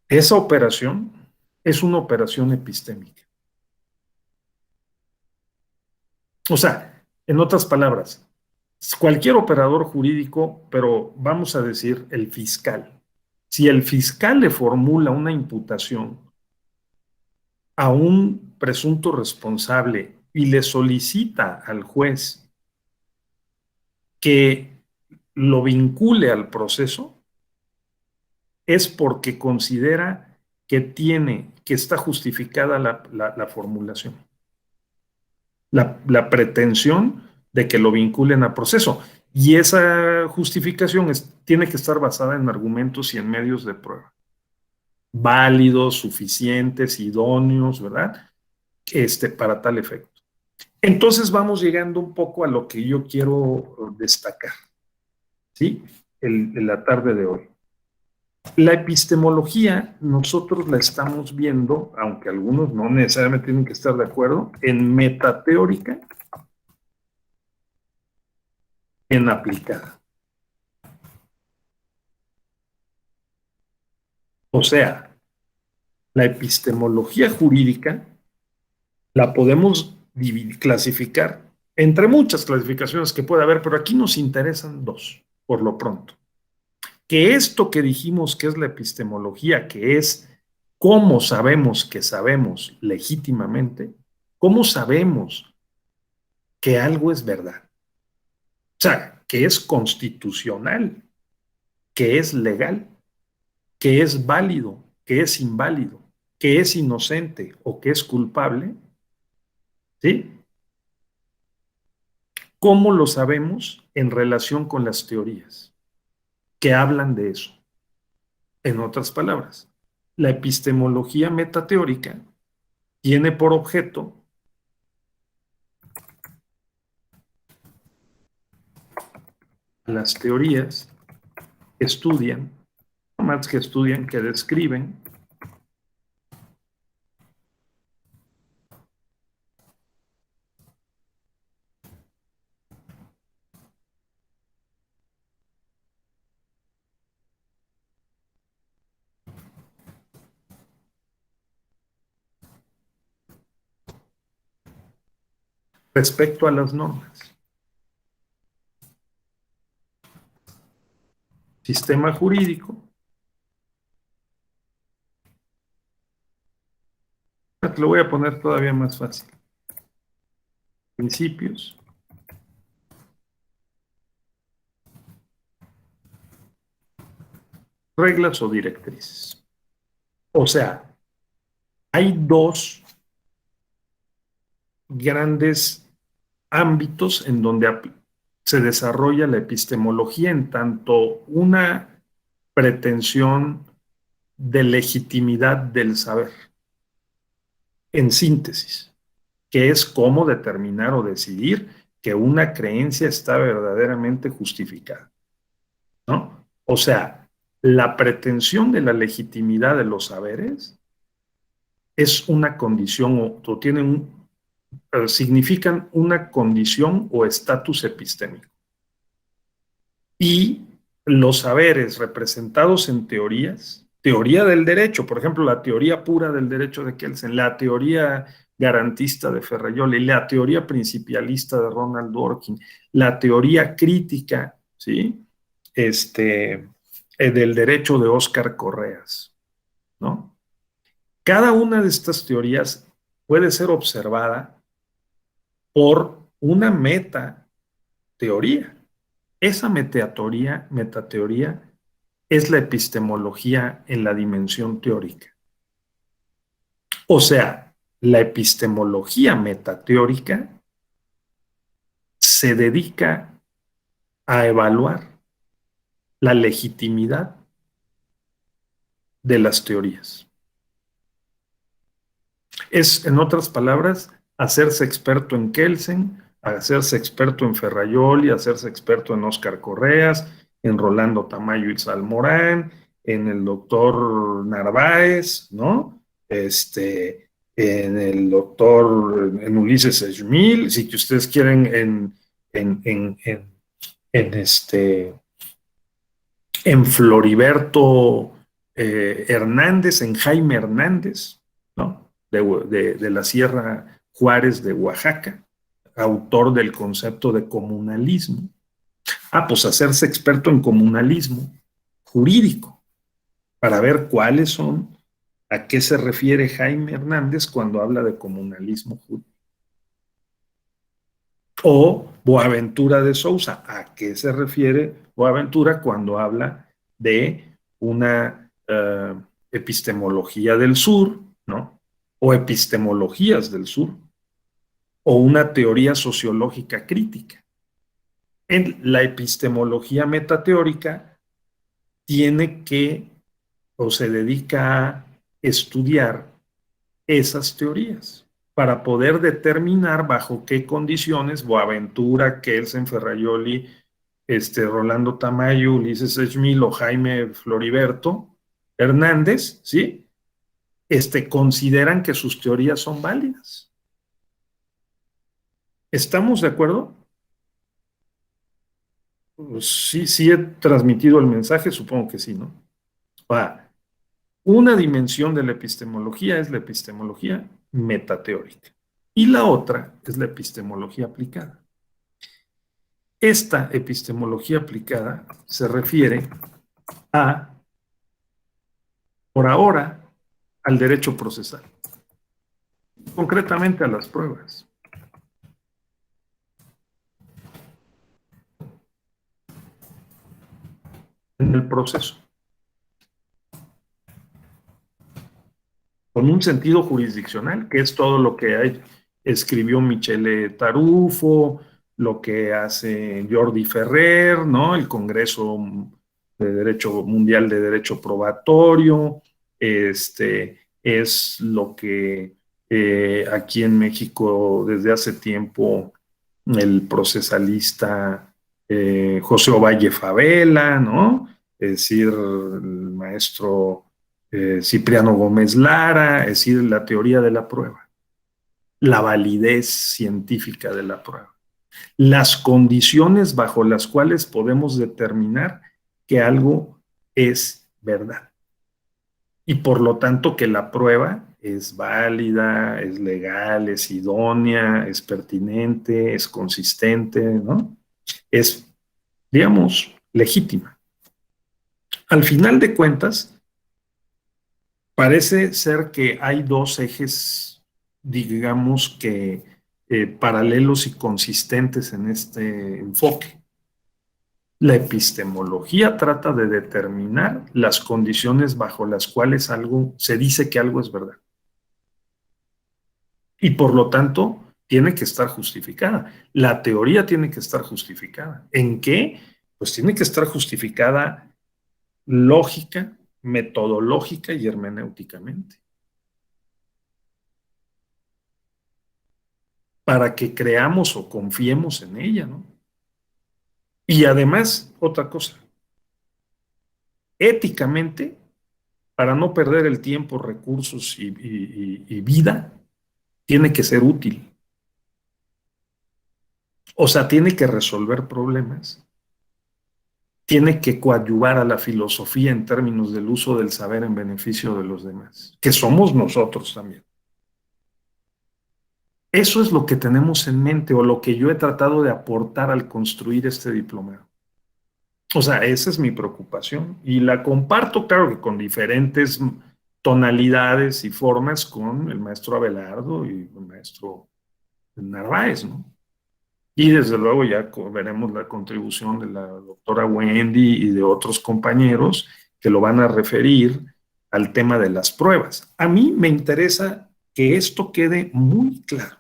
esa operación es una operación epistémica. O sea, en otras palabras, cualquier operador jurídico, pero vamos a decir el fiscal, si el fiscal le formula una imputación a un presunto responsable y le solicita al juez que lo vincule al proceso, es porque considera que está justificada la formulación, la pretensión de que lo vinculen al proceso. Y esa justificación tiene que estar basada en argumentos y en medios de prueba válidos, suficientes, idóneos, ¿verdad? Para tal efecto. Entonces vamos llegando un poco a lo que yo quiero destacar, ¿sí? En la tarde de hoy. La epistemología nosotros la estamos viendo, aunque algunos no necesariamente tienen que estar de acuerdo, en metateórica, en aplicada. O sea, la epistemología jurídica la podemos clasificar entre muchas clasificaciones que puede haber, pero aquí nos interesan dos, por lo pronto. Que esto que dijimos que es la epistemología, que es cómo sabemos que sabemos legítimamente, cómo sabemos que algo es verdad. O sea, que es constitucional, que es legal, que es válido, que es inválido, que es inocente o que es culpable, ¿sí? ¿Cómo lo sabemos en relación con las teorías que hablan de eso? En otras palabras, la epistemología metateórica tiene por objeto las teorías que estudian, no más que estudian, que describen respecto a las normas. Sistema jurídico. Te lo voy a poner todavía más fácil. Principios. Reglas o directrices. O sea, hay dos grandes ámbitos en donde se desarrolla la epistemología, en tanto una pretensión de legitimidad del saber, en síntesis, que es cómo determinar o decidir que una creencia está verdaderamente justificada, ¿no? O sea, la pretensión de la legitimidad de los saberes es una condición o tienen significan una condición o estatus epistémico. Y los saberes representados en teorías, teoría del derecho, por ejemplo, la teoría pura del derecho de Kelsen, la teoría garantista de Ferrajoli, la teoría principialista de Ronald Dworkin, la teoría crítica, ¿sí? Del derecho de Óscar Correas, ¿no? Cada una de estas teorías puede ser observada por una metateoría. Esa metateoría es la epistemología en la dimensión teórica. O sea, la epistemología metateórica se dedica a evaluar la legitimidad de las teorías. Es, en otras palabras, hacerse experto en Kelsen, hacerse experto en Ferrajoli, hacerse experto en Óscar Correas, en Rolando Tamayo y Salmorán, en el doctor Narváez, ¿no? En el doctor, en Ulises Schmil, si que ustedes quieren, en Floriberto Hernández, en Jaime Hernández, ¿no? De la Sierra Juárez de Oaxaca, autor del concepto de comunalismo. Pues hacerse experto en comunalismo jurídico, para ver cuáles son, a qué se refiere Jaime Hernández cuando habla de comunalismo jurídico. O Boaventura de Sousa, ¿a qué se refiere Boaventura cuando habla de una epistemología del sur, ¿no? O epistemologías del sur, o una teoría sociológica crítica. En la epistemología metateórica tiene que, o se dedica a estudiar esas teorías para poder determinar bajo qué condiciones Boaventura, Kelsen, Ferrajoli, Rolando Tamayo, Ulises Schmil o Jaime Floriberto Hernández, ¿sí? Consideran que sus teorías son válidas. ¿Estamos de acuerdo? Sí he transmitido el mensaje, supongo que sí, ¿no? Una dimensión de la epistemología es la epistemología metateórica y la otra es la epistemología aplicada. Esta epistemología aplicada se refiere por ahora, al derecho procesal, concretamente a las pruebas. En el proceso. Con un sentido jurisdiccional, que es todo lo que escribió Michele Tarufo, lo que hace Jordi Ferrer, ¿no? El Congreso de Derecho Mundial de Derecho Probatorio, es lo que aquí en México desde hace tiempo el procesalista José Ovalle Favela, ¿no? Es decir, el maestro Cipriano Gómez Lara, es decir, la teoría de la prueba, la validez científica de la prueba, las condiciones bajo las cuales podemos determinar que algo es verdad y por lo tanto que la prueba es válida, es legal, es idónea, es pertinente, es consistente, ¿no? Es, digamos, legítima. Al final de cuentas, parece ser que hay dos ejes, digamos que paralelos y consistentes en este enfoque. La epistemología trata de determinar las condiciones bajo las cuales se dice que algo es verdad. Y por lo tanto, tiene que estar justificada. La teoría tiene que estar justificada. ¿En qué? Pues tiene que estar justificada lógica, metodológica y hermenéuticamente. para que creamos o confiemos en ella, ¿no? Y además, otra cosa, éticamente, para no perder el tiempo, recursos y vida, tiene que ser útil. O sea, tiene que resolver problemas, tiene que coadyuvar a la filosofía en términos del uso del saber en beneficio de los demás, que somos nosotros también. Eso es lo que tenemos en mente o lo que yo he tratado de aportar al construir este diplomado. O sea, esa es mi preocupación y la comparto, claro que con diferentes tonalidades y formas con el maestro Abelardo y el maestro Narváez, ¿no? Y desde luego ya veremos la contribución de la doctora Wendy y de otros compañeros que lo van a referir al tema de las pruebas. A mí me interesa que esto quede muy claro,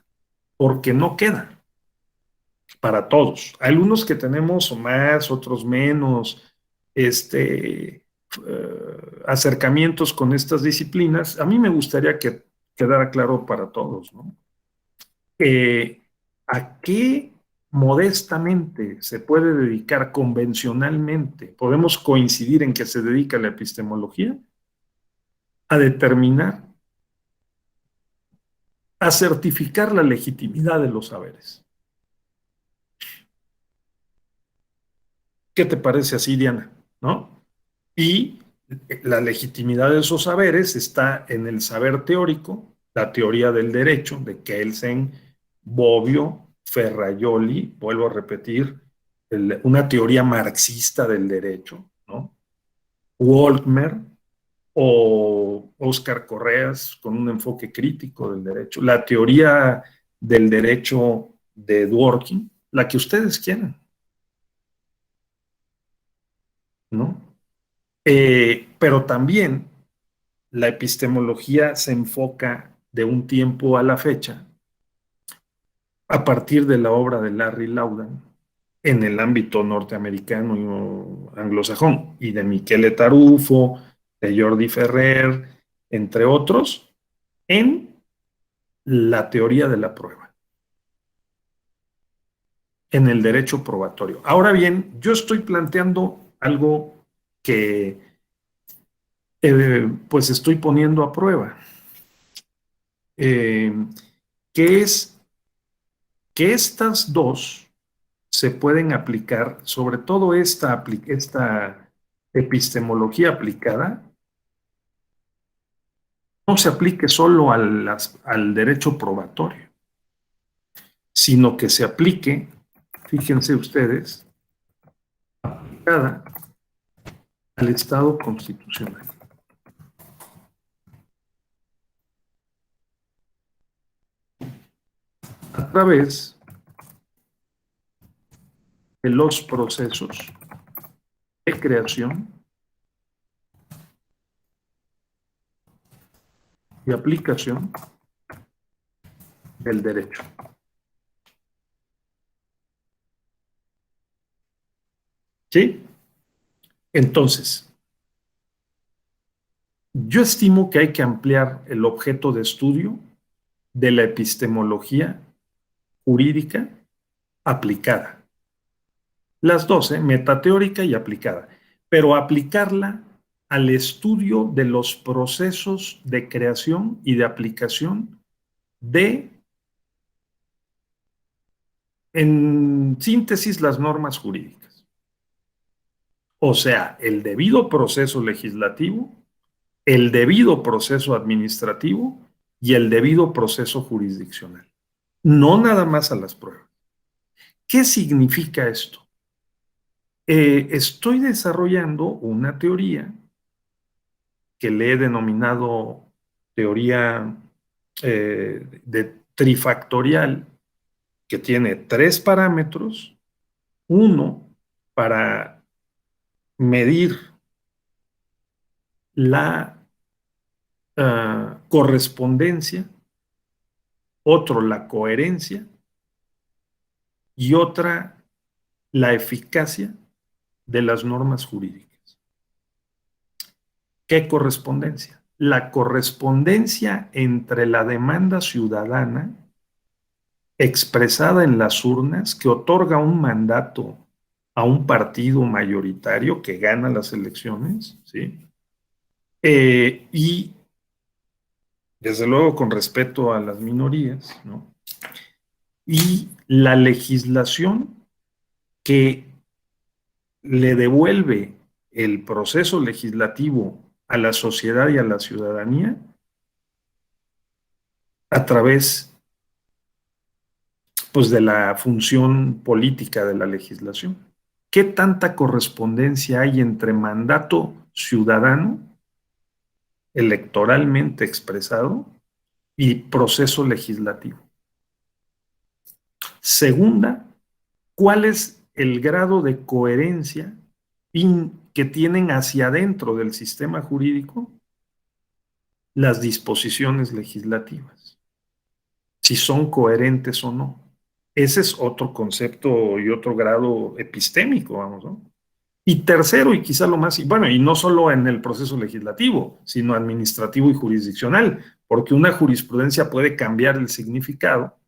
porque no queda para todos. Hay algunos que tenemos más, otros menos, acercamientos con estas disciplinas. A mí me gustaría que quedara claro para todos, ¿no? ¿A qué modestamente se puede dedicar convencionalmente? Podemos coincidir en que se dedica a la epistemología a determinar, a certificar la legitimidad de los saberes. ¿Qué te parece así, Diana? ¿No? Y la legitimidad de esos saberes está en el saber teórico, la teoría del derecho de Kelsen, Bobbio, Ferraioli, vuelvo a repetir, una teoría marxista del derecho, ¿no? Woltmer o Óscar Correas con un enfoque crítico del derecho, la teoría del derecho de Dworkin, la que ustedes quieran, ¿no? Pero también la epistemología se enfoca de un tiempo a la fecha a partir de la obra de Larry Laudan en el ámbito norteamericano y anglosajón, y de Michele Tarufo, de Jordi Ferrer, entre otros, en la teoría de la prueba, en el derecho probatorio. Ahora bien, yo estoy planteando algo que pues estoy poniendo a prueba, que es que estas dos se pueden aplicar, sobre todo esta epistemología aplicada, no se aplique solo al derecho probatorio, sino que se aplique, fíjense ustedes, aplicada al Estado constitucional. A través de los procesos de creación y aplicación del derecho. ¿Sí? Entonces, yo estimo que hay que ampliar el objeto de estudio de la epistemología jurídica aplicada. Las dos, metateórica y aplicada, pero aplicarla al estudio de los procesos de creación y de aplicación en síntesis, las normas jurídicas. O sea, el debido proceso legislativo, el debido proceso administrativo y el debido proceso jurisdiccional. No nada más a las pruebas. ¿Qué significa esto? Estoy desarrollando una teoría que le he denominado teoría de trifactorial, que tiene 3 parámetros, uno para medir la correspondencia, otro la coherencia y otra la eficacia de las normas jurídicas. ¿Qué correspondencia? La correspondencia entre la demanda ciudadana expresada en las urnas que otorga un mandato a un partido mayoritario que gana las elecciones, ¿sí? Y desde luego con respeto a las minorías, ¿no? Y la legislación que le devuelve el proceso legislativo a la sociedad y a la ciudadanía a través, pues, de la función política de la legislación. ¿Qué tanta correspondencia hay entre mandato ciudadano, electoralmente expresado, y proceso legislativo? Segunda, ¿cuál es el grado de coherencia que tienen hacia adentro del sistema jurídico las disposiciones legislativas? Si son coherentes o no. Ese es otro concepto y otro grado epistémico, vamos, ¿no? Y tercero, y quizá lo más, bueno, y no solo en el proceso legislativo, sino administrativo y jurisdiccional, porque una jurisprudencia puede cambiar el significado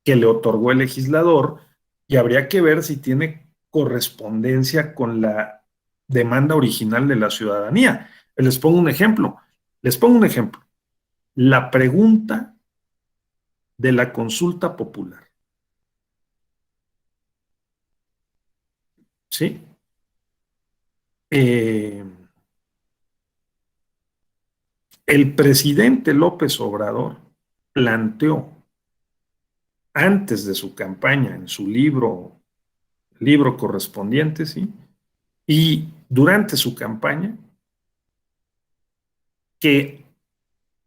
que le otorgó el legislador y habría que ver si tiene correspondencia con la demanda original de la ciudadanía. Les pongo un ejemplo. La pregunta de la consulta popular. ¿Sí? El presidente López Obrador planteó antes de su campaña, en su libro correspondiente, ¿sí? Y durante su campaña, que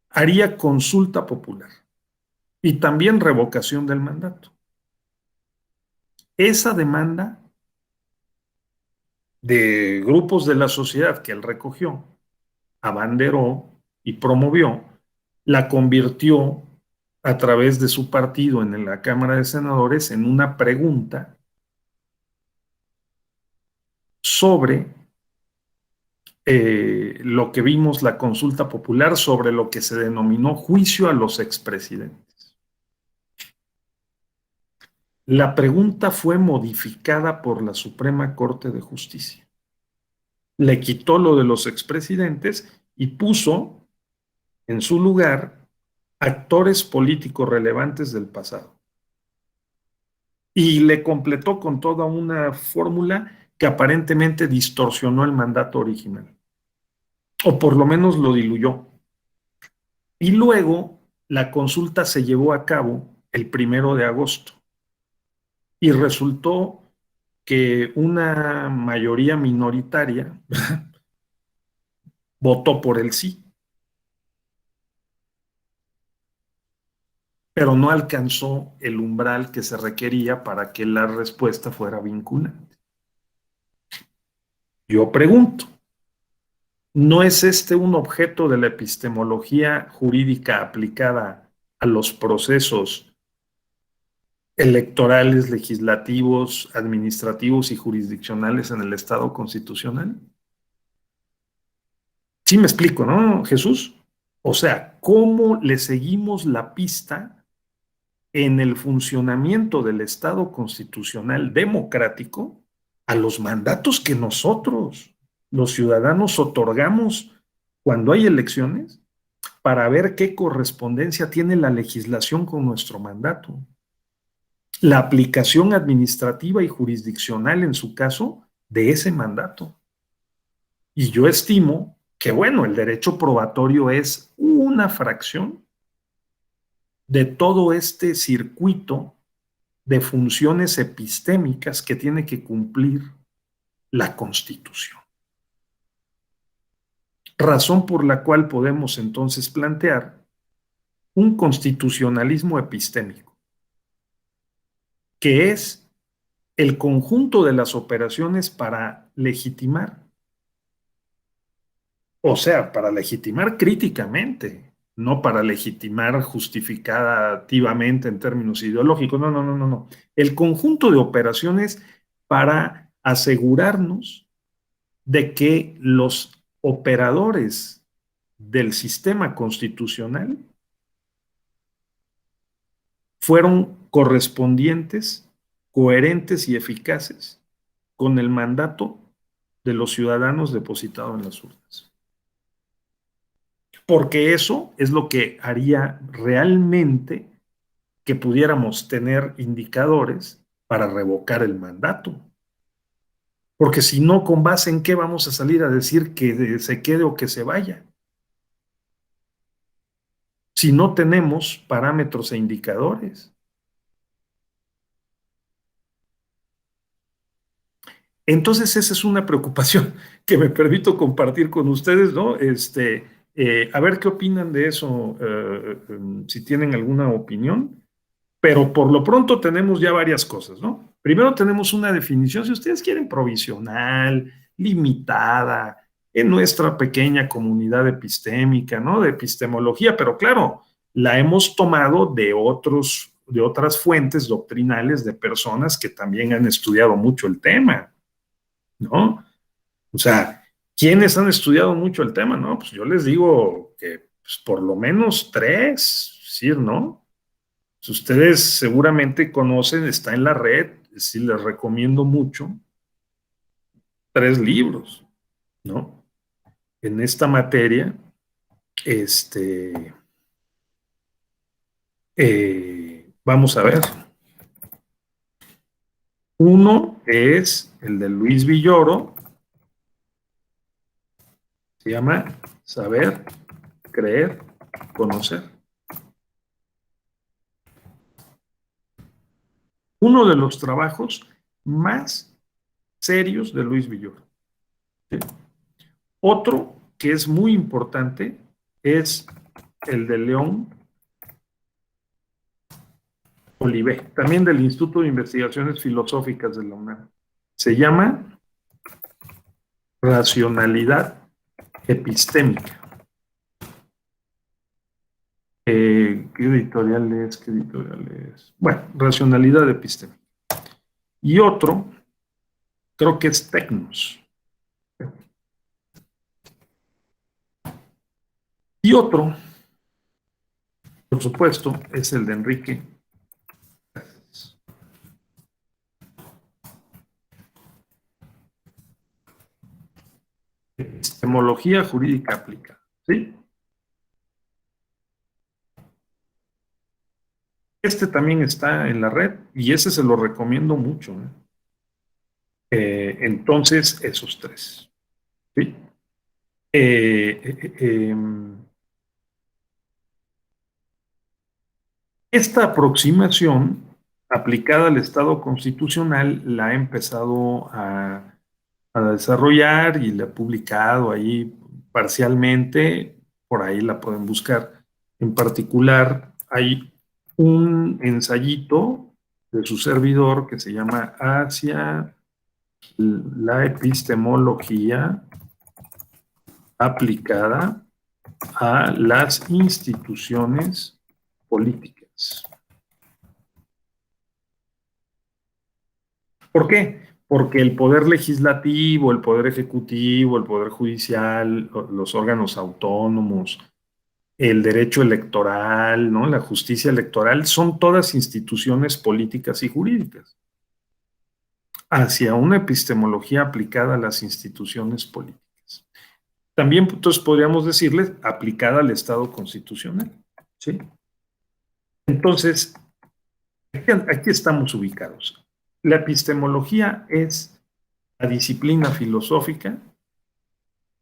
haría consulta popular y también revocación del mandato. Esa demanda de grupos de la sociedad que él recogió, abanderó y promovió, la convirtió a través de su partido en la Cámara de Senadores en una pregunta sobre lo que vimos, la consulta popular, sobre lo que se denominó juicio a los expresidentes. La pregunta fue modificada por la Suprema Corte de Justicia. Le quitó lo de los expresidentes y puso en su lugar actores políticos relevantes del pasado. Y le completó con toda una fórmula que aparentemente distorsionó el mandato original, o por lo menos lo diluyó. Y luego la consulta se llevó a cabo el 1 de agosto y resultó que una mayoría minoritaria votó por el sí, pero no alcanzó el umbral que se requería para que la respuesta fuera vinculante. Yo pregunto, ¿no es este un objeto de la epistemología jurídica aplicada a los procesos electorales, legislativos, administrativos y jurisdiccionales en el Estado constitucional? Sí me explico, ¿no, Jesús? O sea, ¿cómo le seguimos la pista en el funcionamiento del Estado constitucional democrático a los mandatos que nosotros, los ciudadanos, otorgamos cuando hay elecciones, para ver qué correspondencia tiene la legislación con nuestro mandato? La aplicación administrativa y jurisdiccional, en su caso, de ese mandato. Y yo estimo que, bueno, el derecho probatorio es una fracción de todo este circuito de funciones epistémicas que tiene que cumplir la Constitución. Razón por la cual podemos entonces plantear un constitucionalismo epistémico, que es el conjunto de las operaciones para legitimar, o sea, para legitimar críticamente, no para legitimar justificativamente en términos ideológicos, no. El conjunto de operaciones para asegurarnos de que los operadores del sistema constitucional fueron correspondientes, coherentes y eficaces con el mandato de los ciudadanos depositado en las urnas. Porque eso es lo que haría realmente que pudiéramos tener indicadores para revocar el mandato. Porque si no, ¿con base en qué vamos a salir a decir que se quede o que se vaya? Si no tenemos parámetros e indicadores. Entonces esa es una preocupación que me permito compartir con ustedes, ¿no? A ver qué opinan de eso, si tienen alguna opinión, pero por lo pronto tenemos ya varias cosas, ¿no? Primero tenemos una definición, si ustedes quieren, provisional, limitada, en nuestra pequeña comunidad epistémica, ¿no? De epistemología, pero claro, la hemos tomado de otras fuentes doctrinales de personas que también han estudiado mucho el tema, ¿no? O sea, ¿quiénes han estudiado mucho el tema? No, pues yo les digo que pues, por lo menos 3, ¿sí, no? Pues ustedes seguramente conocen, está en la red, sí les recomiendo mucho, 3 libros, ¿no? En esta materia, vamos a ver. Uno es el de Luis Villoro, se llama Saber, Creer, Conocer. Uno de los trabajos más serios de Luis Villoro. ¿Sí? Otro que es muy importante es el de León Olivé, también del Instituto de Investigaciones Filosóficas de la UNAM. Se llama Racionalidad Epistémica. ¿Qué editorial es? Bueno, Racionalidad Epistémica. Y otro, creo que es Tecnos. Y otro, por supuesto, es el de Enrique. Epistemología jurídica aplicada, ¿sí? Este también está en la red y ese se lo recomiendo mucho, ¿eh? Entonces, esos 3, ¿sí? Esta aproximación aplicada al Estado constitucional la ha empezado a desarrollar y la ha publicado ahí parcialmente, por ahí la pueden buscar. En particular, hay un ensayito de su servidor que se llama Hacia la epistemología aplicada a las instituciones políticas. ¿Por qué? Porque el poder legislativo, el poder ejecutivo, el poder judicial, los órganos autónomos, el derecho electoral, ¿no? La justicia electoral, son todas instituciones políticas y jurídicas. Hacia una epistemología aplicada a las instituciones políticas. También, entonces, podríamos decirles aplicada al Estado constitucional, ¿sí? Entonces, aquí estamos ubicados. La epistemología es la disciplina filosófica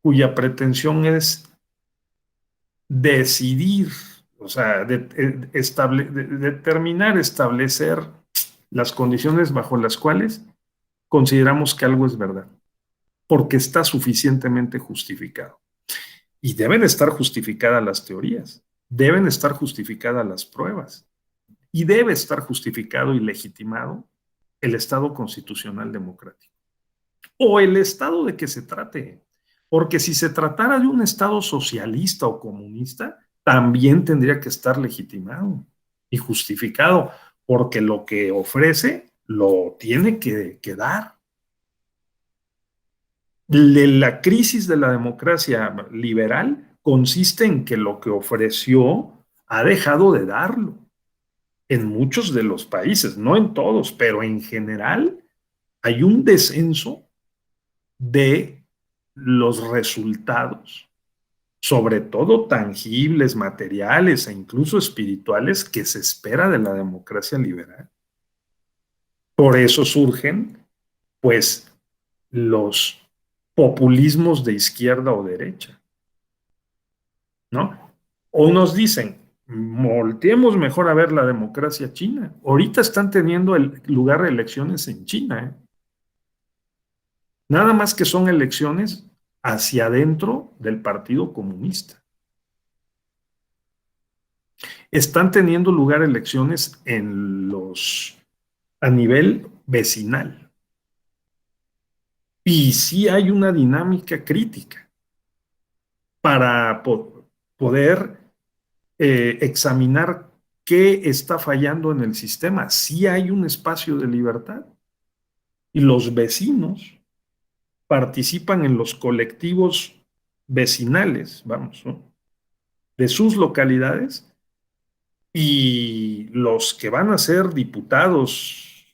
cuya pretensión es decidir, o sea, determinar, establecer las condiciones bajo las cuales consideramos que algo es verdad, porque está suficientemente justificado. Y deben estar justificadas las teorías, deben estar justificadas las pruebas, y debe estar justificado y legitimado el Estado constitucional democrático. O el Estado de que se trate. Porque si se tratara de un Estado socialista o comunista, también tendría que estar legitimado y justificado, porque lo que ofrece lo tiene que dar. La crisis de la democracia liberal consiste en que lo que ofreció ha dejado de darlo. en muchos de los países, no en todos, pero en general hay un descenso de los resultados, sobre todo tangibles, materiales e incluso espirituales, que se espera de la democracia liberal. Por eso surgen, pues, los populismos de izquierda o derecha, ¿no? O nos dicen, volteemos mejor a ver la democracia china. Ahorita están teniendo lugar elecciones en China, ¿eh? Nada más que son elecciones hacia adentro del Partido Comunista. Están teniendo lugar elecciones a nivel vecinal. Y sí hay una dinámica crítica para poder examinar qué está fallando en el sistema. Sí hay un espacio de libertad. Y los vecinos participan en los colectivos vecinales, vamos, ¿no?, de sus localidades, y los que van a ser diputados,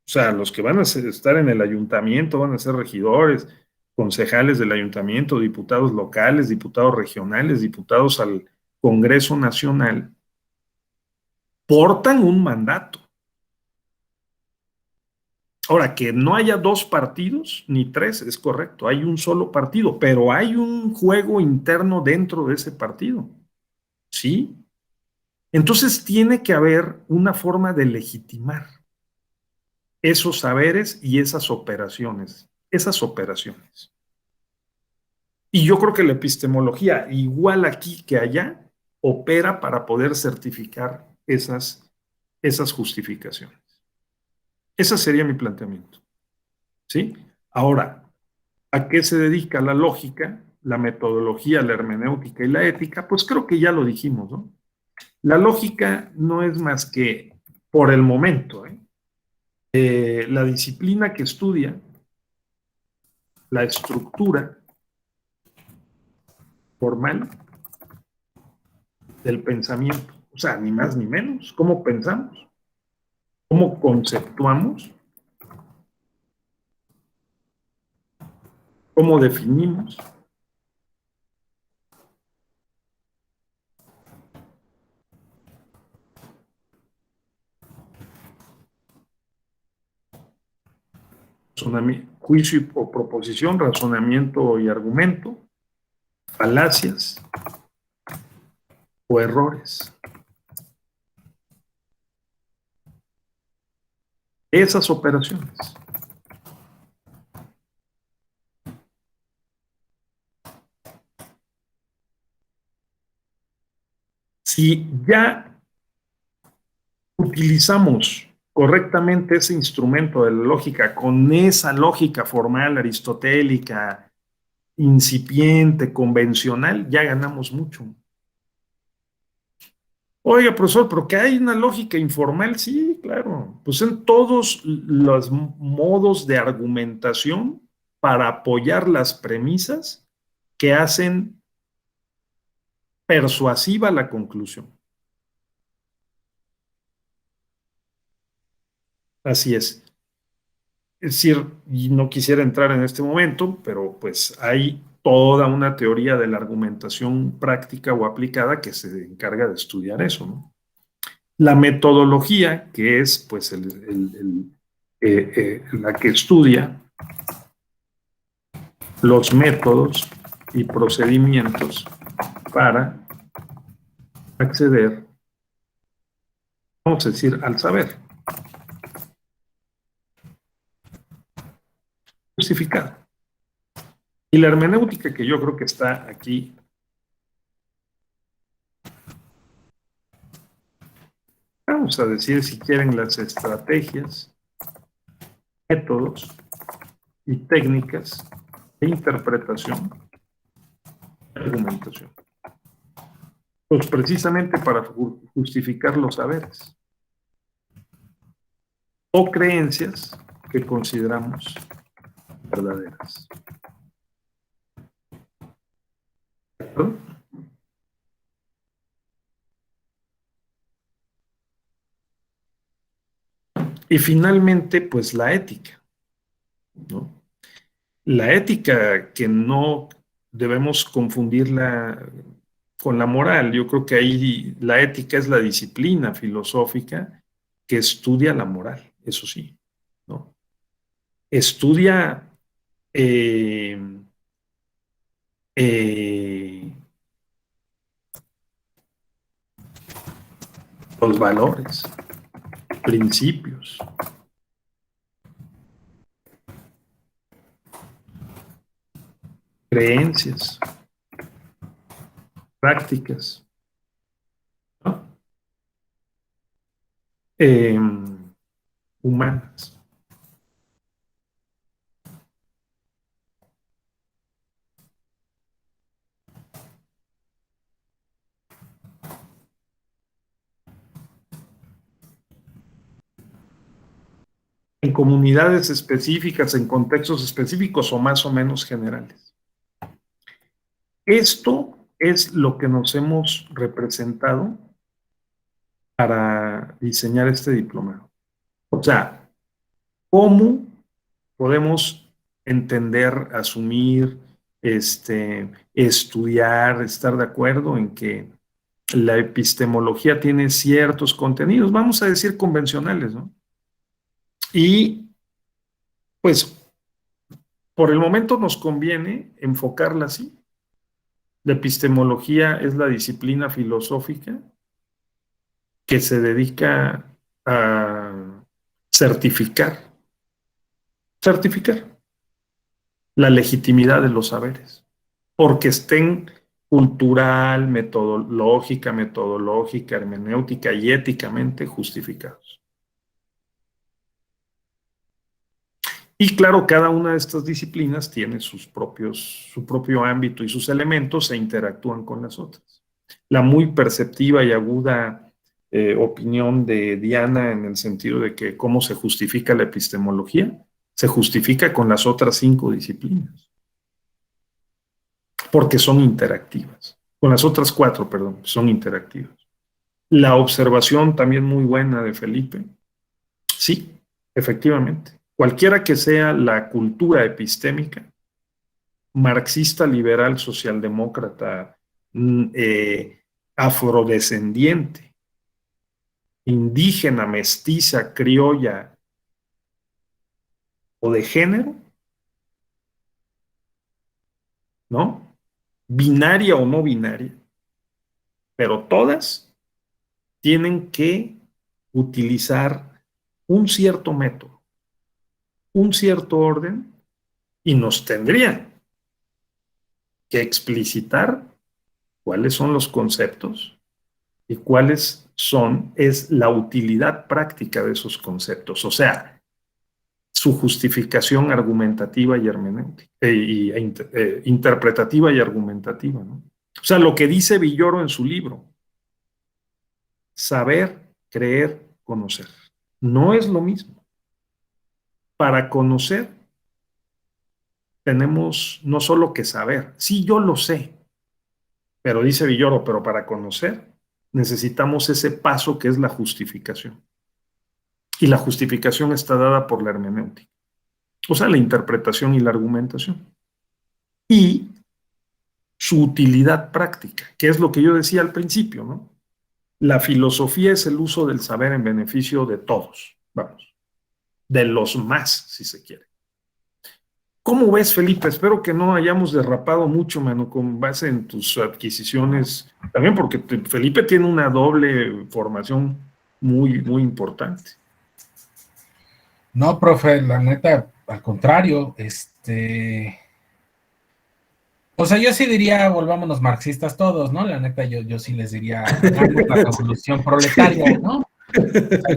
o sea, los que van a estar en el ayuntamiento, van a ser regidores, concejales del ayuntamiento, diputados locales, diputados regionales, diputados al Congreso Nacional, portan un mandato. Ahora, que no haya dos partidos, ni tres, es correcto, hay un solo partido, pero hay un juego interno dentro de ese partido, ¿sí? Entonces tiene que haber una forma de legitimar esos saberes y esas operaciones. Y yo creo que la epistemología, igual aquí que allá, opera para poder certificar esas justificaciones. Ese sería mi planteamiento, ¿sí? Ahora, ¿a qué se dedica la lógica, la metodología, la hermenéutica y la ética? Pues creo que ya lo dijimos, ¿no? La lógica no es más que, por el momento, la disciplina que estudia la estructura formal del pensamiento. O sea, ni más ni menos. ¿Cómo pensamos? ¿Cómo conceptuamos? ¿Cómo definimos? Juicio o proposición, razonamiento y argumento, falacias o errores. Esas operaciones. Si ya utilizamos correctamente ese instrumento de la lógica, con esa lógica formal, aristotélica, incipiente, convencional, ya ganamos mucho. Oiga, profesor, pero que hay una lógica informal, sí, claro. Pues en todos los modos de argumentación para apoyar las premisas que hacen persuasiva la conclusión. Así es. Es decir, y no quisiera entrar en este momento, pero pues hay toda una teoría de la argumentación práctica o aplicada que se encarga de estudiar eso, ¿no? La metodología, que es pues la que estudia los métodos y procedimientos para acceder, vamos a decir, al saber justificado. Y la hermenéutica, que yo creo que está aquí, vamos a decir, si quieren, las estrategias, métodos y técnicas de interpretación y argumentación. Pues precisamente para justificar los saberes o creencias que consideramos verdaderas. ¿Perdón? Y finalmente, pues la ética, ¿no? La ética que no debemos confundirla con la moral. Yo creo que ahí la ética es la disciplina filosófica que estudia la moral, eso sí, ¿no? Estudia los valores, principios. Creencias, prácticas, ¿no? Humanas. En comunidades específicas, en contextos específicos o más o menos generales. Esto es lo que nos hemos representado para diseñar este diplomado. O sea, ¿cómo podemos entender, asumir, estudiar, estar de acuerdo en que la epistemología tiene ciertos contenidos, vamos a decir convencionales, ¿no? Y pues por el momento nos conviene enfocarla así. La epistemología es la disciplina filosófica que se dedica a certificar la legitimidad de los saberes, porque estén cultural, metodológica, hermenéutica y éticamente justificados. Y claro, cada una de estas disciplinas tiene su propio ámbito y sus elementos e interactúan con las otras. La muy perceptiva y aguda opinión de Diana en el sentido de que cómo se justifica la epistemología, se justifica con las otras 5 disciplinas, porque son interactivas. Con las otras 4, perdón, son interactivas. La observación también muy buena de Felipe, sí, efectivamente. Cualquiera que sea la cultura epistémica, marxista, liberal, socialdemócrata, afrodescendiente, indígena, mestiza, criolla o de género, ¿no? Binaria o no binaria, pero todas tienen que utilizar un cierto método, un cierto orden, y nos tendrían que explicitar cuáles son los conceptos y es la utilidad práctica de esos conceptos, o sea, su justificación argumentativa y hermenéutica, interpretativa y argumentativa, ¿no? O sea, lo que dice Villoro en su libro, saber, creer, conocer, no es lo mismo. Para conocer, tenemos no solo que saber, sí, yo lo sé, pero dice Villoro, pero para conocer necesitamos ese paso que es la justificación. Y la justificación está dada por la hermenéutica, o sea, la interpretación y la argumentación. Y su utilidad práctica, que es lo que yo decía al principio, ¿no? La filosofía es el uso del saber en beneficio de todos, vamos, de los más, si se quiere. ¿Cómo ves, Felipe? Espero que no hayamos derrapado mucho, mano, con base en tus adquisiciones, también porque Felipe tiene una doble formación muy, muy importante. No, profe, la neta, al contrario, o sea, yo sí diría, volvámonos marxistas todos, ¿no? La neta, yo sí les diría, hagamos la revolución proletaria, ¿no? O sea,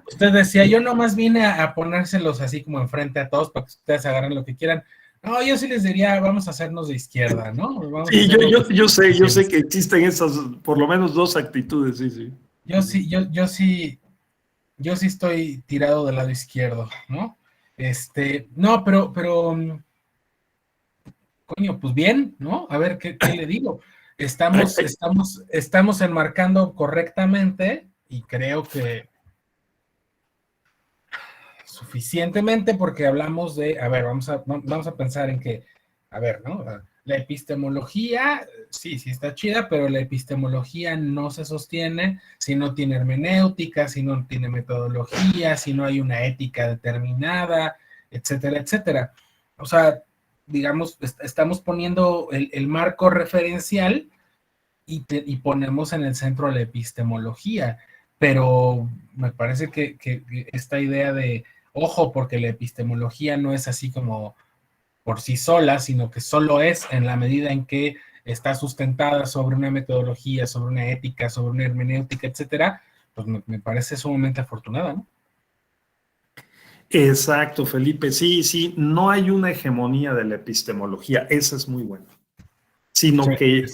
usted decía, yo nomás vine a ponérselos así como enfrente a todos para que ustedes agarren lo que quieran. No, yo sí les diría, vamos a hacernos de izquierda, ¿no? Sí, yo sé que existen esas, por lo menos 2 actitudes, sí. Yo sí estoy tirado del lado izquierdo, ¿no? No, pero, coño, pues bien, ¿no? A ver, ¿qué le digo? Estamos enmarcando correctamente y creo que suficientemente porque hablamos de, a ver, vamos a pensar en que, a ver, ¿no? La epistemología, sí está chida, pero la epistemología no se sostiene si no tiene hermenéutica, si no tiene metodología, si no hay una ética determinada, etcétera, etcétera. O sea, digamos, estamos poniendo el marco referencial y ponemos en el centro la epistemología, pero me parece que esta idea de, ojo, porque la epistemología no es así como por sí sola, sino que solo es en la medida en que está sustentada sobre una metodología, sobre una ética, sobre una hermenéutica, etcétera, pues me parece sumamente afortunada, ¿no? Exacto, Felipe. Sí, no hay una hegemonía de la epistemología, esa es muy buena, sino que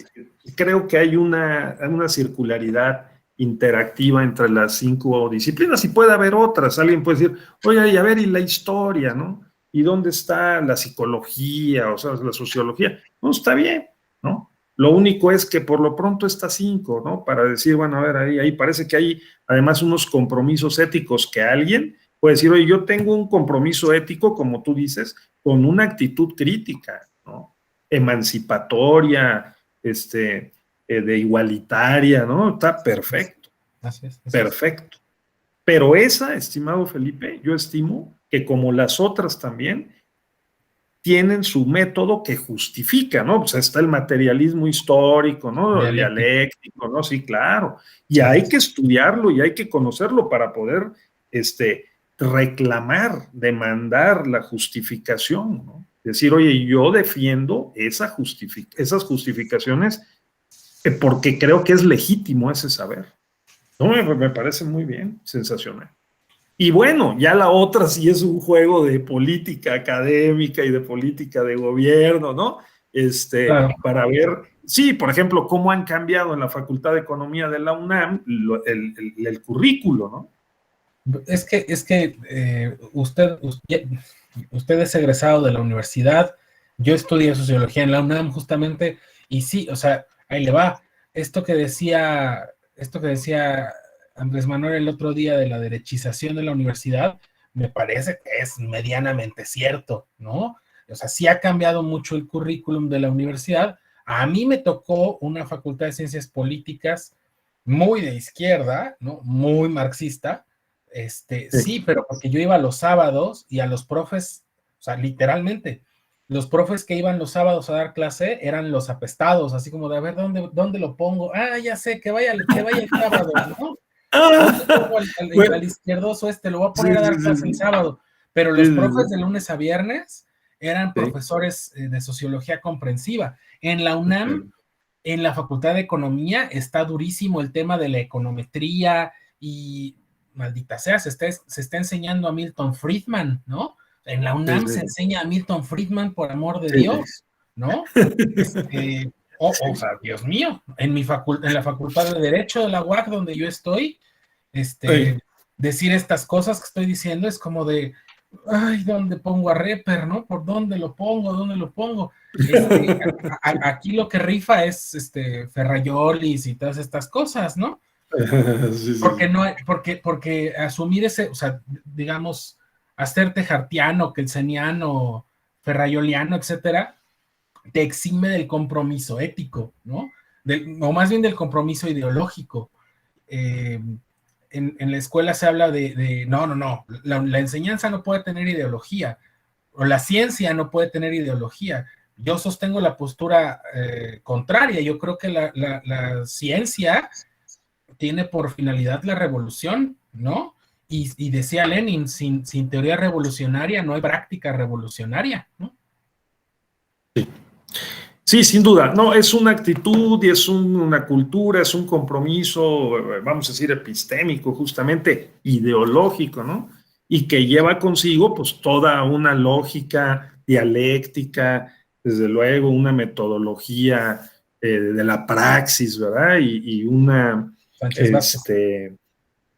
creo que hay una circularidad interactiva entre las 5 disciplinas y puede haber otras. Alguien puede decir, oye, y a ver, y la historia, ¿no? ¿Y dónde está la psicología, o sea, la sociología? No, está bien, ¿no? Lo único es que por lo pronto está 5, ¿no? Para decir, bueno, a ver, ahí parece que hay además unos compromisos éticos que alguien puede decir, oye, yo tengo un compromiso ético, como tú dices, con una actitud crítica, ¿no? Emancipatoria, de igualitaria, ¿no? Está perfecto. Así es. Perfecto. Pero esa, estimado Felipe, yo estimo que como las otras también, tienen su método que justifica, ¿no? Pues está el materialismo histórico, ¿no? El dialéctico, ¿no? Sí, claro. Y hay que estudiarlo y hay que conocerlo para poder, reclamar, demandar la justificación, ¿no? Decir, oye, yo defiendo esas justificaciones porque creo que es legítimo ese saber. No, me parece muy bien, sensacional. Y bueno, ya la otra sí es un juego de política académica y de política de gobierno, ¿no? Claro. Para ver, sí, por ejemplo, cómo han cambiado en la Facultad de Economía de la UNAM el currículo, ¿no? Es que usted es egresado de la universidad, yo estudié sociología en la UNAM justamente, y sí, o sea, ahí le va. Esto que decía Andrés Manuel el otro día de la derechización de la universidad, me parece que es medianamente cierto, ¿no? O sea, sí ha cambiado mucho el currículum de la universidad. A mí me tocó una facultad de ciencias políticas muy de izquierda, ¿no? Muy marxista. Sí, pero porque yo iba los sábados y a los profes, o sea, literalmente, los profes que iban los sábados a dar clase eran los apestados, así como de, a ver, ¿dónde lo pongo? Ah, ya sé, que vaya el sábado, ¿no? Al izquierdoso lo voy a poner a dar clase el sábado. Pero los profes de lunes a viernes eran profesores de sociología comprensiva. En la UNAM, en la Facultad de Economía, está durísimo el tema de la econometría y, maldita sea, se está enseñando a Milton Friedman, ¿no? En la UNAM se enseña a Milton Friedman, por amor de Dios, ¿no? O sea, Dios mío, en la Facultad de Derecho de la UAC, donde yo estoy, decir estas cosas que estoy diciendo es como de, ay, ¿dónde pongo a Reper, no? ¿Por dónde lo pongo? ¿Dónde lo pongo? Aquí lo que rifa es Ferraiolis y todas estas cosas, ¿no? Porque asumir ese, o sea, digamos, hacerte hartiano, kelseniano, ferraioliano, etcétera, te exime del compromiso ético, ¿no? O más bien del compromiso ideológico. En la escuela se habla de no, la enseñanza no puede tener ideología, o la ciencia no puede tener ideología. Yo sostengo la postura contraria. Yo creo que la ciencia tiene por finalidad la revolución, ¿no? Y decía Lenin, sin teoría revolucionaria no hay práctica revolucionaria, ¿no? Sí, sin duda. No, es una actitud y es una cultura, es un compromiso, vamos a decir, epistémico, justamente ideológico, ¿no? Y que lleva consigo, pues, toda una lógica dialéctica, desde luego, una metodología de la praxis, ¿verdad? Y una...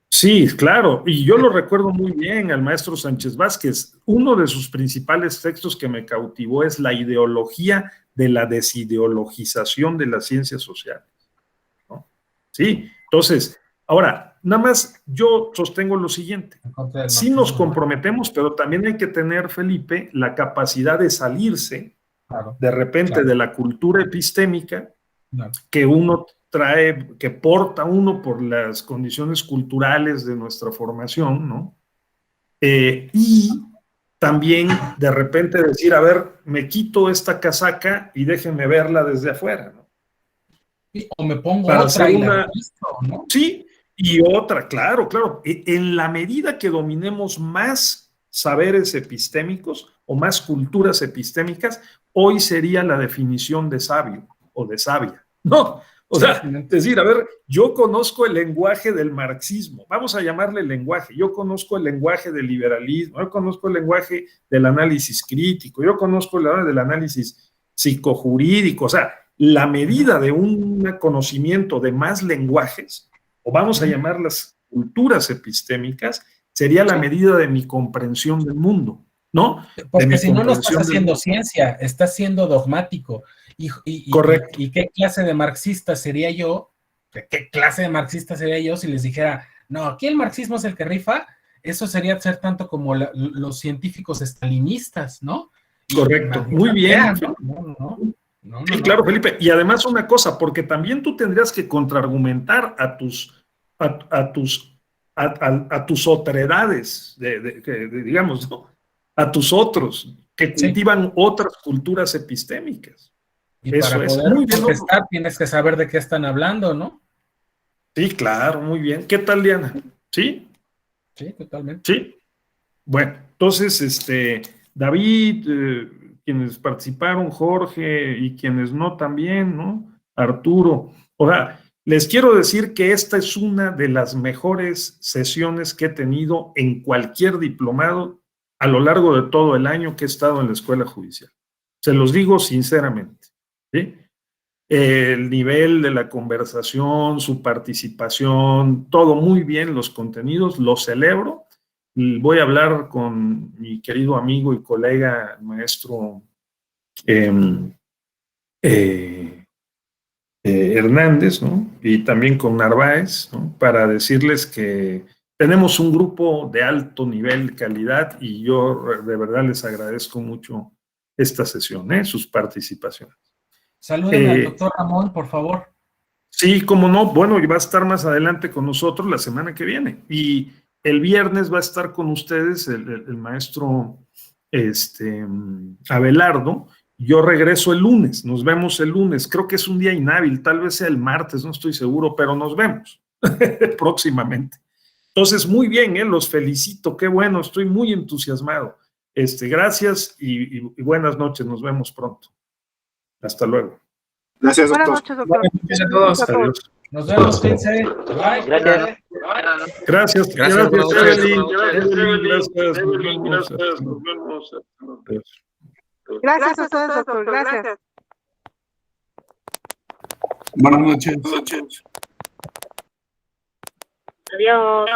Sí, claro, y yo lo recuerdo muy bien al maestro Sánchez Vázquez. Uno de sus principales textos que me cautivó es La ideología de la desideologización de las ciencias sociales, ¿no? Sí, entonces, ahora, nada más yo sostengo lo siguiente. Sí nos comprometemos, pero también hay que tener, Felipe, la capacidad de salirse de repente de la cultura epistémica que uno trae, que porta uno por las condiciones culturales de nuestra formación, ¿no? Y también de repente decir, a ver, me quito esta casaca y déjenme verla desde afuera, ¿no? O me pongo para otra hacer y una... la visto, ¿no? Sí, y otra, claro, claro. En la medida que dominemos más saberes epistémicos o más culturas epistémicas, hoy sería la definición de sabio o de sabia, ¿no? O sea, es decir, a ver, yo conozco el lenguaje del marxismo, vamos a llamarle lenguaje, yo conozco el lenguaje del liberalismo, yo conozco el lenguaje del análisis crítico, yo conozco el lenguaje del análisis psicojurídico, o sea, la medida de un conocimiento de más lenguajes, o vamos a llamarlas culturas epistémicas, sería la medida de mi comprensión del mundo, ¿no? Porque si no, no estás haciendo ciencia, estás siendo dogmático. Correcto. ¿Y qué clase de marxista sería yo? ¿Qué clase de marxista sería yo si les dijera, no, aquí el marxismo es el que rifa? Eso sería ser tanto como los científicos estalinistas, ¿no? Correcto, muy bien. No, sí, claro, Felipe. Y además una cosa, porque también tú tendrías que contraargumentar a tus otredades, digamos, ¿no? A tus otros, que cultivan otras culturas epistémicas. Y eso para poder muy bien, contestar, tienes que saber de qué están hablando, ¿no? Sí, claro, muy bien. ¿Qué tal, Diana? ¿Sí? Sí, totalmente. Sí. Bueno, entonces, David, quienes participaron, Jorge, y quienes no también, ¿no? Arturo. O sea, les quiero decir que esta es una de las mejores sesiones que he tenido en cualquier diplomado a lo largo de todo el año que he estado en la escuela judicial. Se los digo sinceramente, ¿sí? El nivel de la conversación, su participación, todo muy bien, los contenidos, los celebro. Voy a hablar con mi querido amigo y colega maestro Hernández, ¿no? Y también con Narváez, ¿no? Para decirles que tenemos un grupo de alto nivel de calidad y yo de verdad les agradezco mucho esta sesión, sus participaciones. Saluden al doctor Ramón, por favor. Sí, cómo no. Bueno, y va a estar más adelante con nosotros la semana que viene. Y el viernes va a estar con ustedes el maestro Abelardo. Yo regreso el lunes, nos vemos el lunes. Creo que es un día inhábil, tal vez sea el martes, no estoy seguro, pero nos vemos próximamente. Entonces, muy bien, los felicito, qué bueno, estoy muy entusiasmado. Gracias y buenas noches, nos vemos pronto. Hasta luego. Gracias, doctor. Buenas noches, doctor. Buenas noches a todos. Adiós. Nos vemos, Pince. Bye. Gracias. Gracias, Evelyn. Gracias a ustedes, doctor. Gracias. Buenas noches. Adiós.